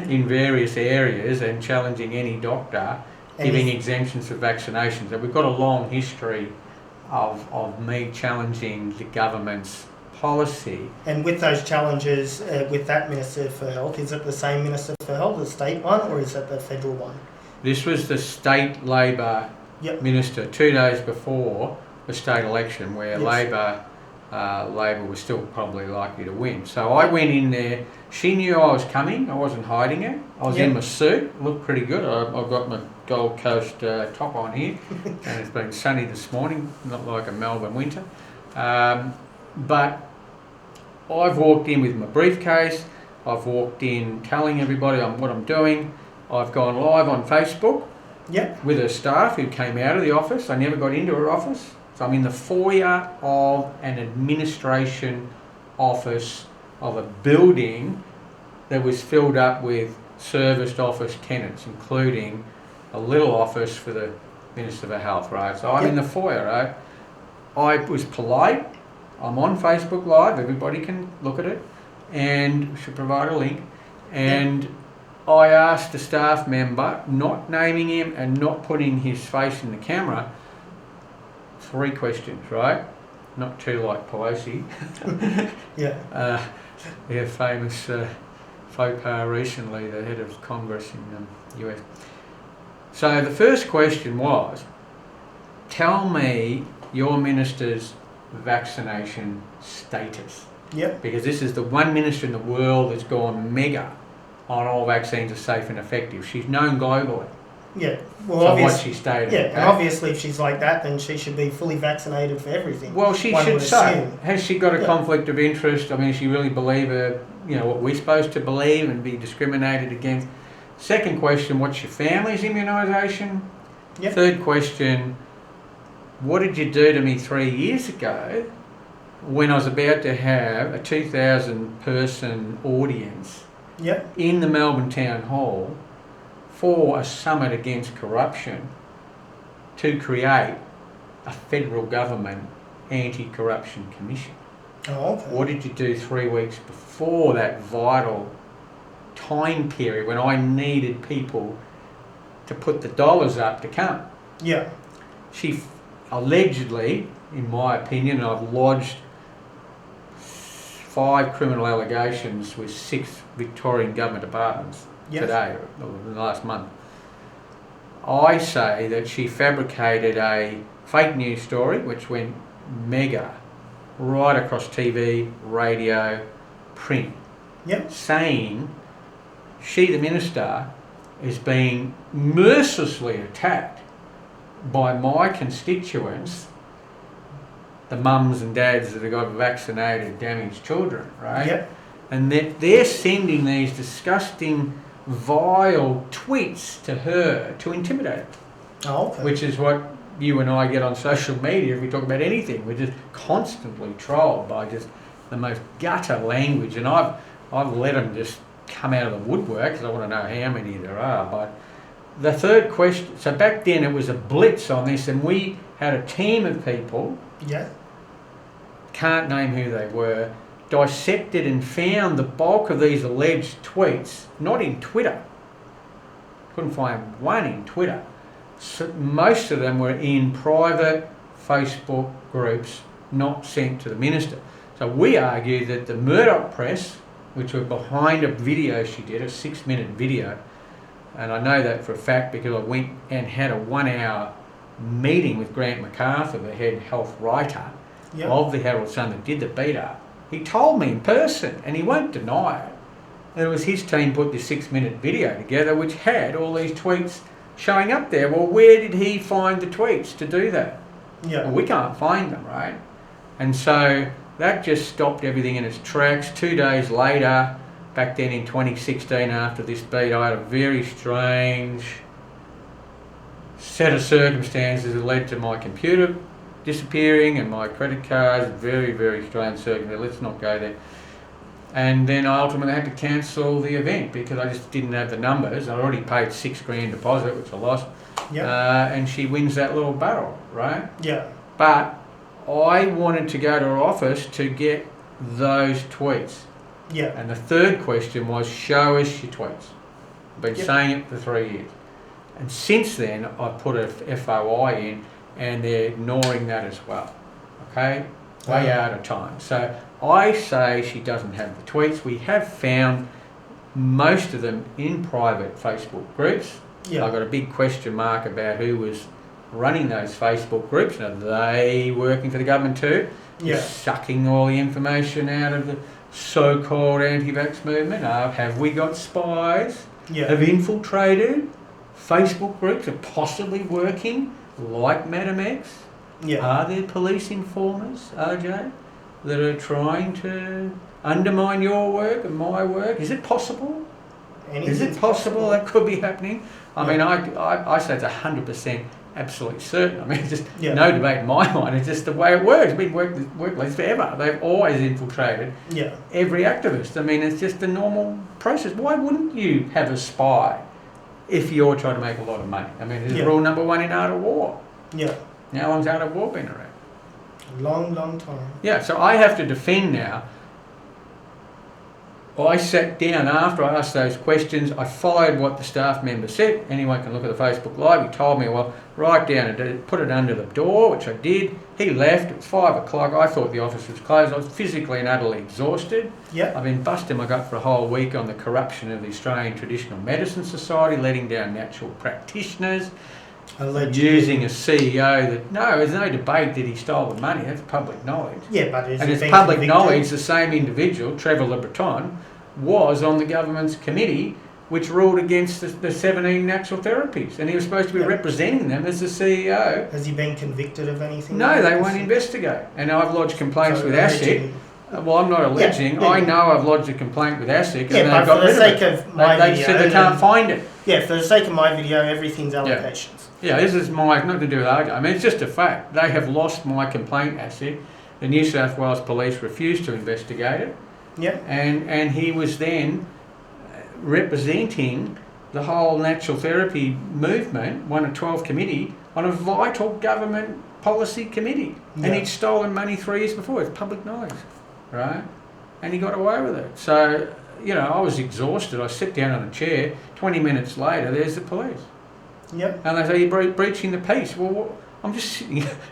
[SPEAKER 2] in various areas and challenging any doctor giving exemptions for vaccinations. And we've got a long history of me challenging the government's policy.
[SPEAKER 1] And with those challenges, with that Minister for Health, is it the same Minister for Health, the state one, or is it the federal one?
[SPEAKER 2] This was the state Labor Minister 2 days before the state election, where Labor was still probably likely to win. So I went in there. She knew I was coming. I wasn't hiding it. I was in my suit. Looked pretty good. I've got my Gold Coast top on here, and it's been sunny this morning, not like a Melbourne winter. But I've walked in with my briefcase. I've walked in telling everybody what I'm doing. I've gone live on Facebook with her staff who came out of the office. I never got into her office. So I'm in the foyer of an administration office of a building that was filled up with serviced office tenants, including a little office for the Minister for Health, right? So I'm in the foyer, right? I was polite. I'm on Facebook Live. Everybody can look at it, and should provide a link. And I asked the staff member, not naming him and not putting his face in the camera, 3 questions, right? Not too like Pelosi. Famous faux pas recently, the head of Congress in the US. So the first question was, tell me your minister's vaccination status. Because this is the one minister in the world that's gone mega on all vaccines are safe and effective. She's known globally. For what she stated.
[SPEAKER 1] And obviously if she's like that, then she should be fully vaccinated for everything.
[SPEAKER 2] Well, she should say. Has she got a conflict of interest? I mean, does she really believe what we're supposed to believe and be discriminated against? Second question, what's your family's immunisation? Third question, what did you do to me 3 years ago when I was about to have a 2,000 person audience in the Melbourne Town Hall for a summit against corruption to create a federal government anti-corruption commission? What did you do 3 weeks before that vital time period when I needed people to put the dollars up to come.
[SPEAKER 1] Yeah.
[SPEAKER 2] She allegedly, in my opinion, I've lodged 5 criminal allegations with 6 Victorian government departments today, or in the last month. I say that she fabricated a fake news story which went mega right across TV, radio, print, saying she, the minister, is being mercilessly attacked by my constituents, the mums and dads that have got vaccinated, damaged children, right?
[SPEAKER 1] Yep.
[SPEAKER 2] And that they're sending these disgusting, vile tweets to her to intimidate her.
[SPEAKER 1] Oh, okay.
[SPEAKER 2] Which is what you and I get on social media if we talk about anything. We're just constantly trolled by just the most gutter language, and I've let them just come out of the woodwork because I want to know how many there are. But the third question, so back then it was a blitz on this, and we had a team of people, can't name who they were, dissected and found the bulk of these alleged tweets, not in Twitter. Couldn't find one in Twitter. So most of them were in private Facebook groups, not sent to the minister. So we argue that the Murdoch press, which were behind a video she did, a 6-minute video, and I know that for a fact because I went and had a 1-hour meeting with Grant MacArthur, the head health writer of the Herald Sun that did the beat-up. He told me in person, and he won't deny it, that it was his team put this 6-minute video together which had all these tweets showing up there. Well, where did he find the tweets to do that? Well, we can't find them, right? And so that just stopped everything in its tracks. 2 days later, back then in 2016, after this beat, I had a very strange set of circumstances that led to my computer disappearing and my credit cards. Very, very strange circumstances. Let's not go there. And then I ultimately had to cancel the event because I just didn't have the numbers. I already paid $6,000 deposit, which I lost. And she wins that little battle, right? But I wanted to go to her office to get those tweets. And the third question was, show us your tweets. I've been saying it for 3 years. And since then, I put a FOI in, and they're ignoring that as well. Okay? Way out of time. So I say she doesn't have the tweets. We have found most of them in private Facebook groups. I've got a big question mark about who was running those Facebook groups. Are they working for the government too? Sucking all the information out of the so-called anti-vax movement? Have we got spies? Have infiltrated Facebook groups? Are possibly working like Madam X? Are there police informers, Arjay, that are trying to undermine your work and my work? Is it possible? Is it possible that could be happening? I mean, I say it's 100% absolutely certain. I mean, it's just no debate in my mind. It's just the way it works. It's been worked like this forever. They've always infiltrated every activist. I mean, it's just the normal process. Why wouldn't you have a spy if you're trying to make a lot of money? I mean, this is rule number 1 in art of war. How long's art of war been around?
[SPEAKER 1] Long, long time.
[SPEAKER 2] So I have to defend now. I sat down after I asked those questions. I followed what the staff member said. Anyone can look at the Facebook Live. He told me, well, write down and put it under the door, which I did. He left. It was 5 o'clock. I thought the office was closed. I was physically and utterly exhausted. I've been busting my gut for a whole week on the corruption of the Australian Traditional Medicine Society, letting down natural practitioners. Using a CEO that, there's no debate that he stole the money. That's public knowledge.
[SPEAKER 1] But
[SPEAKER 2] it's public knowledge the same individual, Trevor Le Breton, was on the government's committee which ruled against the 17 natural therapies, and he was supposed to be representing them as the CEO.
[SPEAKER 1] Has he been convicted of anything?
[SPEAKER 2] No, they won't investigate. And I've lodged complaints with ASIC. Well, I'm not alleging. I know I've lodged a complaint with ASIC, and they got rid of it. They said they can't find it.
[SPEAKER 1] For the sake of my video, everything's allegations.
[SPEAKER 2] This is nothing to do with Arjay. I mean, it's just a fact. They have lost my complaint, ASIC. The New South Wales Police refused to investigate it. And he was then representing the whole natural therapy movement, one of 12 committee, on a vital government policy committee. And he'd stolen money 3 years before. It's public knowledge, right? And he got away with it. So, I was exhausted. I sit down on a chair. 20 minutes later, there's the police.
[SPEAKER 1] Yep.
[SPEAKER 2] And they say, you're breaching the peace. Well, I'm just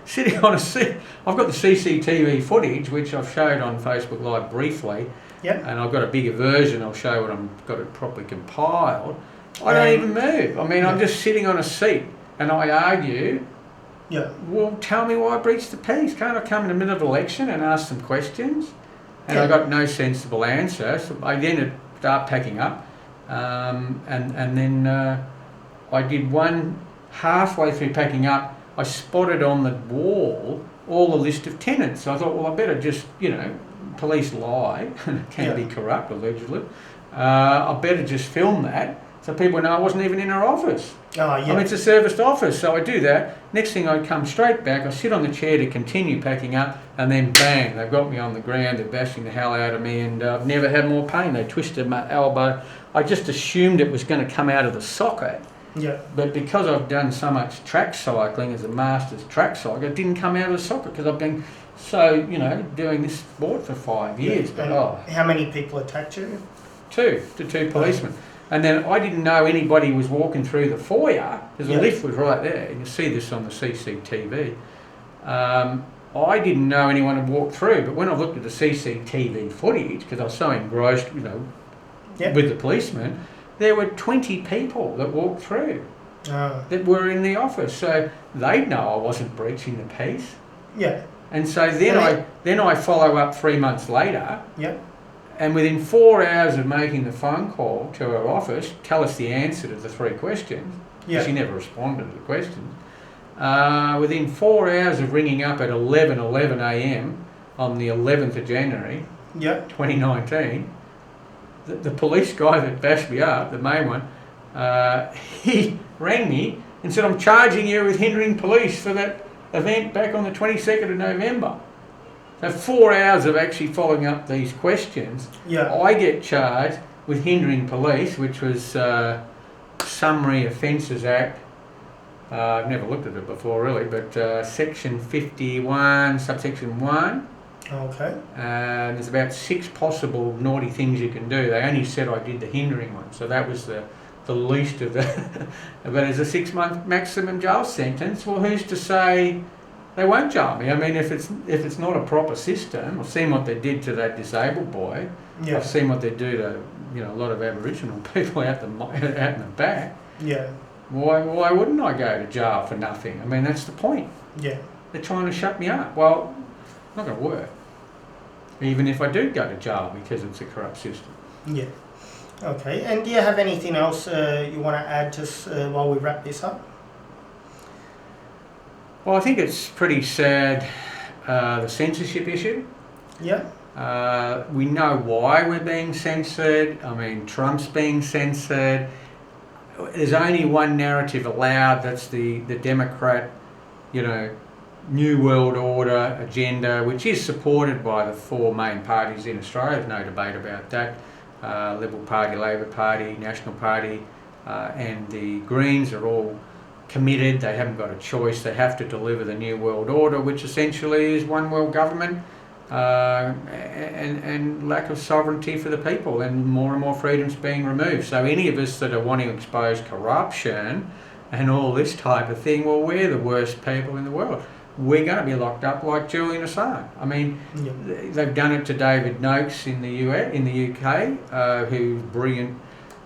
[SPEAKER 2] sitting on a seat. I've got the CCTV footage, which I've showed on Facebook Live briefly.
[SPEAKER 1] Yep.
[SPEAKER 2] And I've got a bigger version. I'll show when I've got it properly compiled. I don't even move. I mean, I'm just sitting on a seat and I argue.
[SPEAKER 1] Yeah.
[SPEAKER 2] Well, tell me why I breached the peace. Can't I come in the middle of an election and ask some questions? And I got no sensible answer. So I then start packing up. And then I did one halfway through packing up. I spotted on the wall all the list of tenants. So I thought, well, I better just, police lie and can be corrupt, allegedly. I better just film that so people know I wasn't even in her office.
[SPEAKER 1] Oh, yeah.
[SPEAKER 2] I mean, it's a serviced office, so I do that. Next thing, I come straight back, I sit on the chair to continue packing up, and then bang, they've got me on the ground, they're bashing the hell out of me, and I've never had more pain. They twisted my elbow. I just assumed it was going to come out of the socket.
[SPEAKER 1] Yeah.
[SPEAKER 2] But because I've done so much track cycling as a master's track cycler, it didn't come out of the socket because I've been so, doing this sport for 5 years.
[SPEAKER 1] Yeah.
[SPEAKER 2] But,
[SPEAKER 1] how many people attacked you?
[SPEAKER 2] Two policemen. And then I didn't know anybody was walking through the foyer because the lift was right there. And you see this on the CCTV. I didn't know anyone had walked through, but when I looked at the CCTV footage, because I was so engrossed, with the policeman, there were 20 people that walked through that were in the office. So they'd know I wasn't breaching the peace.
[SPEAKER 1] Yeah.
[SPEAKER 2] And so then I follow up 3 months later.
[SPEAKER 1] Yep.
[SPEAKER 2] And within 4 hours of making the phone call to her office, tell us the answer to the 3 questions. Yeah. She never responded to the questions. Within 4 hours of ringing up at 11 a.m. on the 11th of January, 2019, the police guy that bashed me up, the main one, he rang me and said, I'm charging you with hindering police for that event back on the 22nd of November. So 4 hours of actually following up these questions, I get charged with hindering police, which was Summary Offences Act. I've never looked at it before really, but Section 51, subsection 1. Okay. And there's about 6 possible naughty things you can do. They only said I did the hindering one, so that was the least of the... But as a 6-month maximum jail sentence, well, who's to say they won't jail me? I mean, if it's not a proper system, I've seen what they did to that disabled boy. Yeah. I've seen what they do to a lot of Aboriginal people out in the back. Yeah. Why wouldn't I go to jail for nothing? I mean, that's the point. Yeah. They're trying to shut me up. Well, it's not going to work. Even if I do go to jail because it's a corrupt system. Yeah. Okay. And do you have anything else you want to add just while we wrap this up? Well, I think it's pretty sad, the censorship issue. Yeah. We know why we're being censored. I mean, Trump's being censored. There's only one narrative allowed, that's the Democrat, New World Order agenda, which is supported by the 4 main parties in Australia. There's no debate about that. Liberal Party, Labor Party, National Party, and the Greens are all committed. They haven't got a choice. They have to deliver the New World Order, which essentially is one world government and lack of sovereignty for the people, and more freedoms being removed. So any of us that are wanting to expose corruption and all this type of thing, well, we're the worst people in the world. We're going to be locked up like Julian Assange. I mean, they've done it to David Noakes in the UK, who's brilliant,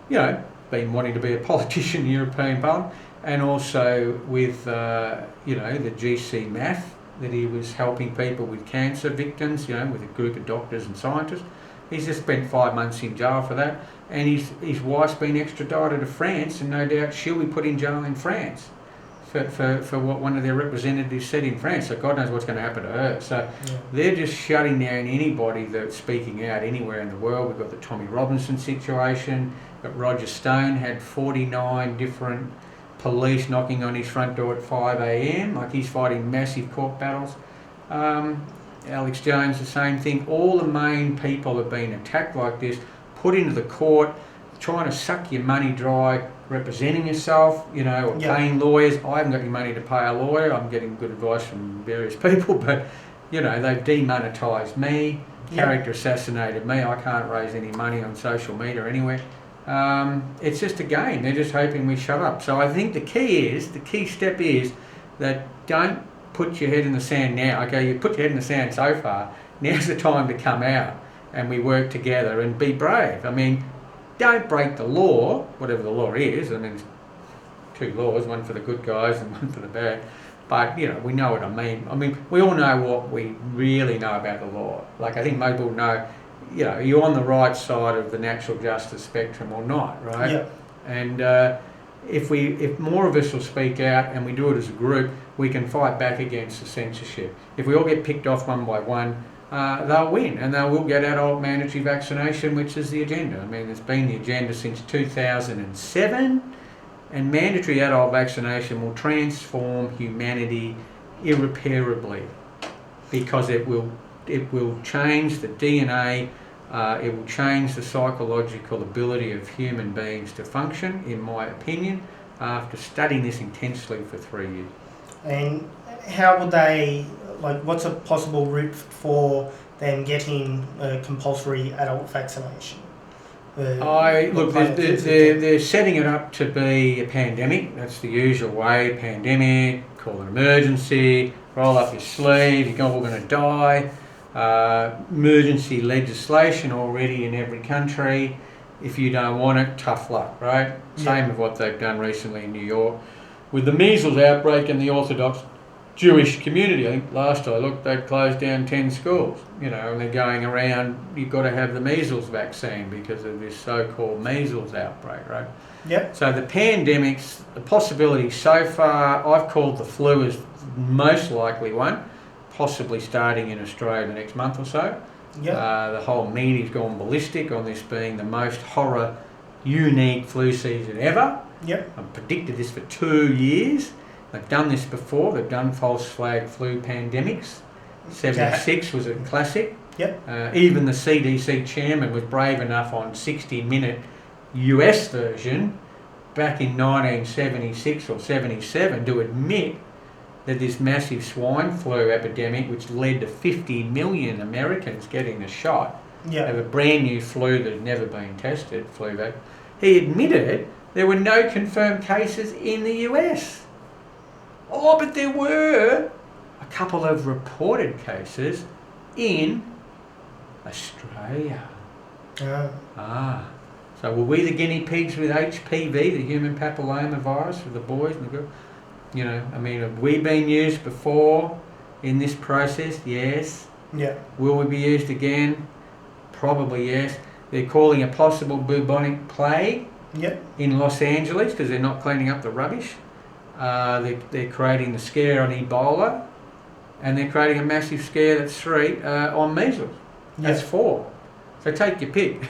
[SPEAKER 2] been wanting to be a politician in the European Parliament, and also with, the GC math, that he was helping people with cancer victims, with a group of doctors and scientists. He's just spent 5 months in jail for that, and his wife's been extradited to France, and no doubt she'll be put in jail in France for what one of their representatives said in France. So God knows what's going to happen to her. So they're just shutting down anybody that's speaking out anywhere in the world. We've got the Tommy Robinson situation, but Roger Stone had 49 different police knocking on his front door at 5 a.m, like he's fighting massive court battles. Alex Jones, the same thing. All the main people have been attacked like this, put into the court, trying to suck your money dry, representing yourself, or paying lawyers. I haven't got any money to pay a lawyer. I'm getting good advice from various people, but, they've demonetised me. character assassinated me. I can't raise any money on social media or anywhere. It's just a game. They're just hoping we shut up. So I think the key step is that don't put your head in the sand now. Okay, you put your head in the sand so far. Now's the time to come out and we work together and be brave. I mean, don't break the law, whatever the law is. I mean, there's two laws, one for the good guys and one for the bad. But, you know, we know what I mean. I mean, we all know what we really know about the law. Like, I think most people know, you know, you're on the right side of the natural justice spectrum or not, right?
[SPEAKER 1] Yeah.
[SPEAKER 2] And if more of us will speak out and we do it as a group, we can fight back against the censorship. If we all get picked off one by one, they'll win, and they will get adult mandatory vaccination, which is the agenda. I mean, it's been the agenda since 2007. And mandatory adult vaccination will transform humanity irreparably, because it will change the DNA, it will change the psychological ability of human beings to function, in my opinion, after studying this intensely for 3 years.
[SPEAKER 1] And how would they, like, what's a possible route for them getting compulsory adult vaccination?
[SPEAKER 2] They're setting it up to be a pandemic. That's the usual way. Pandemic, call an emergency, roll up your sleeve, you're all going to die. Emergency legislation already in every country. If you don't want it, tough luck, right?
[SPEAKER 1] Yeah.
[SPEAKER 2] Same with what they've done recently in New York. With the measles outbreak in the Orthodox Jewish community, I think last I looked, they'd closed down 10 schools, you know, and they're going around, you've got to have the measles vaccine because of this so-called measles outbreak, right?
[SPEAKER 1] Yep.
[SPEAKER 2] So the pandemics, the possibility so far, I've called the flu as the most likely one, possibly starting in Australia the next month or so.
[SPEAKER 1] Yep.
[SPEAKER 2] The whole media's gone ballistic on this being the most horror, unique flu season ever.
[SPEAKER 1] Yep.
[SPEAKER 2] I've predicted this for 2 years. They've done this before. They've done false flag flu pandemics. 76 was a classic.
[SPEAKER 1] Yep.
[SPEAKER 2] Even the CDC chairman was brave enough on 60-minute US version back in 1976 or 77 to admit that this massive swine flu epidemic, which led to 50 million Americans getting the shot, of a brand new flu that had never been tested, flu vac, he admitted there were no confirmed cases in the US. Oh, but there were a couple of reported cases in Australia. So were we the guinea pigs with HPV, the human papilloma virus, for the boys and the girls? You know, I mean, have we been used before in this process? Yes.
[SPEAKER 1] Yeah.
[SPEAKER 2] Will we be used again? Probably yes. They're calling a possible bubonic plague in Los Angeles because they're not cleaning up the rubbish. They're creating the scare on Ebola, and they're creating a massive scare, that's 3, on measles. That's 4. So take your pick.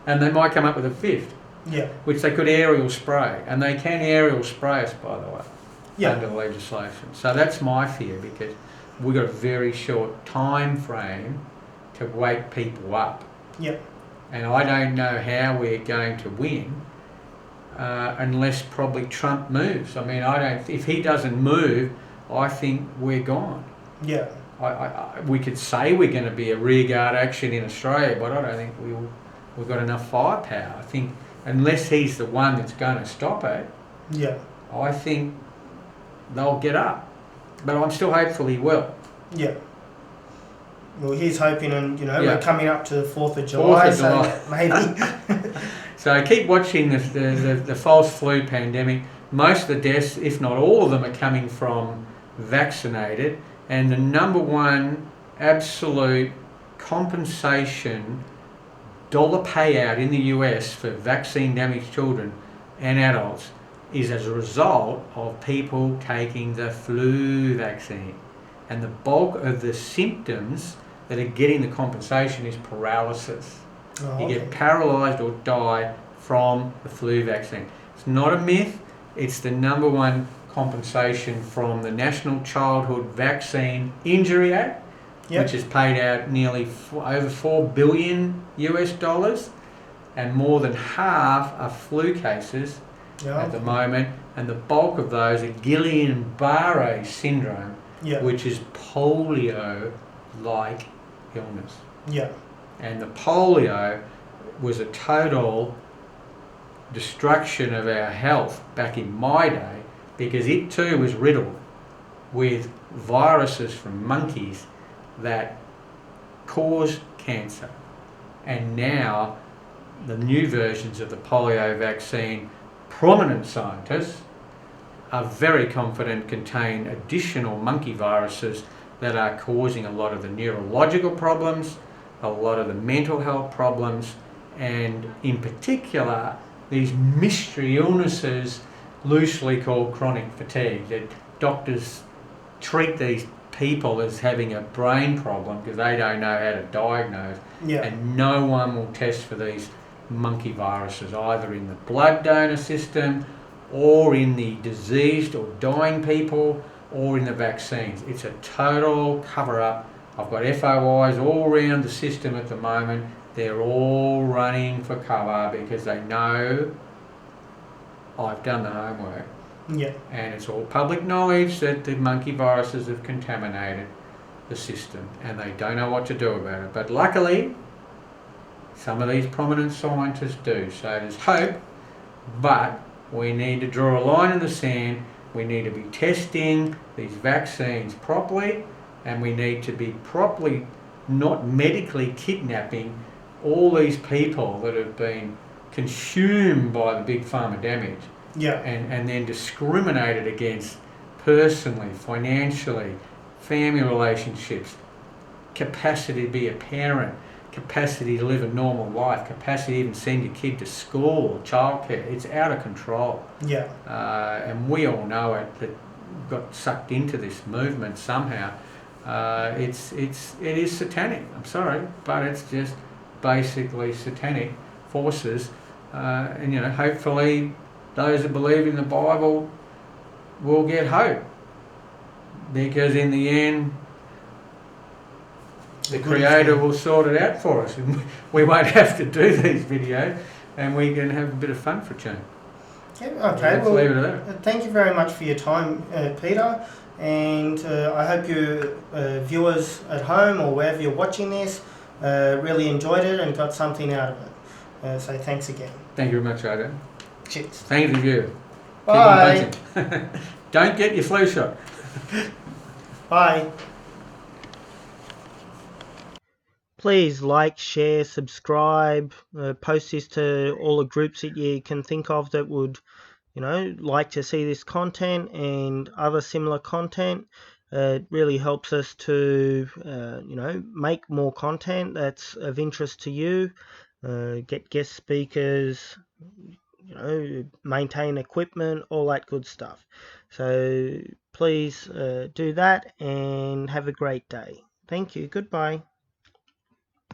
[SPEAKER 2] And they might come up with a 5th, which they could aerial spray. And they can aerial spray us, by the way, under the legislation. So that's my fear, because we've got a very short time frame to wake people up. And I don't know how we're going to win unless probably Trump moves. I mean, if he doesn't move, I think we're gone. We could say we're going to be a rearguard action in Australia, but I don't think we've got enough firepower. I think unless he's the one that's going to stop it, I think they'll get up. But I'm still hopeful he will.
[SPEAKER 1] Well, he's hoping, and we're coming up to the 4th of July, so maybe.
[SPEAKER 2] So keep watching the false flu pandemic. Most of the deaths, if not all of them, are coming from vaccinated. And the number one absolute compensation dollar payout in the US for vaccine damaged children and adults is as a result of people taking the flu vaccine. And the bulk of the symptoms that are getting the compensation is paralysis. You get paralysed or die from the flu vaccine. It's not a myth. It's the number one compensation from the National Childhood Vaccine Injury Act, which has paid out nearly over $4 billion US, and more than half are flu cases at the moment, and the bulk of those are Guillain-Barré syndrome, which is polio-like illness.
[SPEAKER 1] Yeah.
[SPEAKER 2] And the polio was a total destruction of our health back in my day, because it too was riddled with viruses from monkeys that cause cancer. And now the new versions of the polio vaccine, prominent scientists are very confident contain additional monkey viruses that are causing a lot of the neurological problems, a lot of the mental health problems, and in particular these mystery illnesses loosely called chronic fatigue, that doctors treat these people as having a brain problem because they don't know how to diagnose.
[SPEAKER 1] Yeah.
[SPEAKER 2] And no one will test for these monkey viruses either in the blood donor system or in the diseased or dying people or in the vaccines. It's a total cover up. I've got FOIs all around the system at the moment. They're all running for cover because they know I've done the homework.
[SPEAKER 1] Yeah.
[SPEAKER 2] And it's all public knowledge that the monkey viruses have contaminated the system and they don't know what to do about it. But luckily, some of these prominent scientists do. So there's hope, but we need to draw a line in the sand. We need to be testing these vaccines properly, and we need to be properly not medically kidnapping all these people that have been consumed by the big pharma damage.
[SPEAKER 1] Yeah.
[SPEAKER 2] And then discriminated against personally, financially, family relationships, capacity to be a parent, capacity to live a normal life, capacity to even send your kid to school or childcare. It's out of control.
[SPEAKER 1] Yeah.
[SPEAKER 2] And we all know it, that got sucked into this movement somehow. It is satanic. I'm sorry, but it's just basically satanic forces. And hopefully those that believe in the Bible will get hope, because in the end the Creator will sort it out for us and we won't have to do these videos and we can have a bit of fun for a change.
[SPEAKER 1] Yeah, okay,
[SPEAKER 2] Let's leave it at that.
[SPEAKER 1] Thank you very much for your time, Peter, and I hope your viewers at home or wherever you're watching this really enjoyed it and got something out of it. So thanks again.
[SPEAKER 2] Thank you very much, Arjay.
[SPEAKER 1] Cheers.
[SPEAKER 2] Thank you.
[SPEAKER 1] Bye.
[SPEAKER 2] Don't get your flu shot.
[SPEAKER 1] Bye. Please like, share, subscribe, post this to all the groups that you can think of that would, like to see this content and other similar content. It really helps us to, make more content that's of interest to you, get guest speakers, maintain equipment, all that good stuff. So please do that and have a great day. Thank you. Goodbye.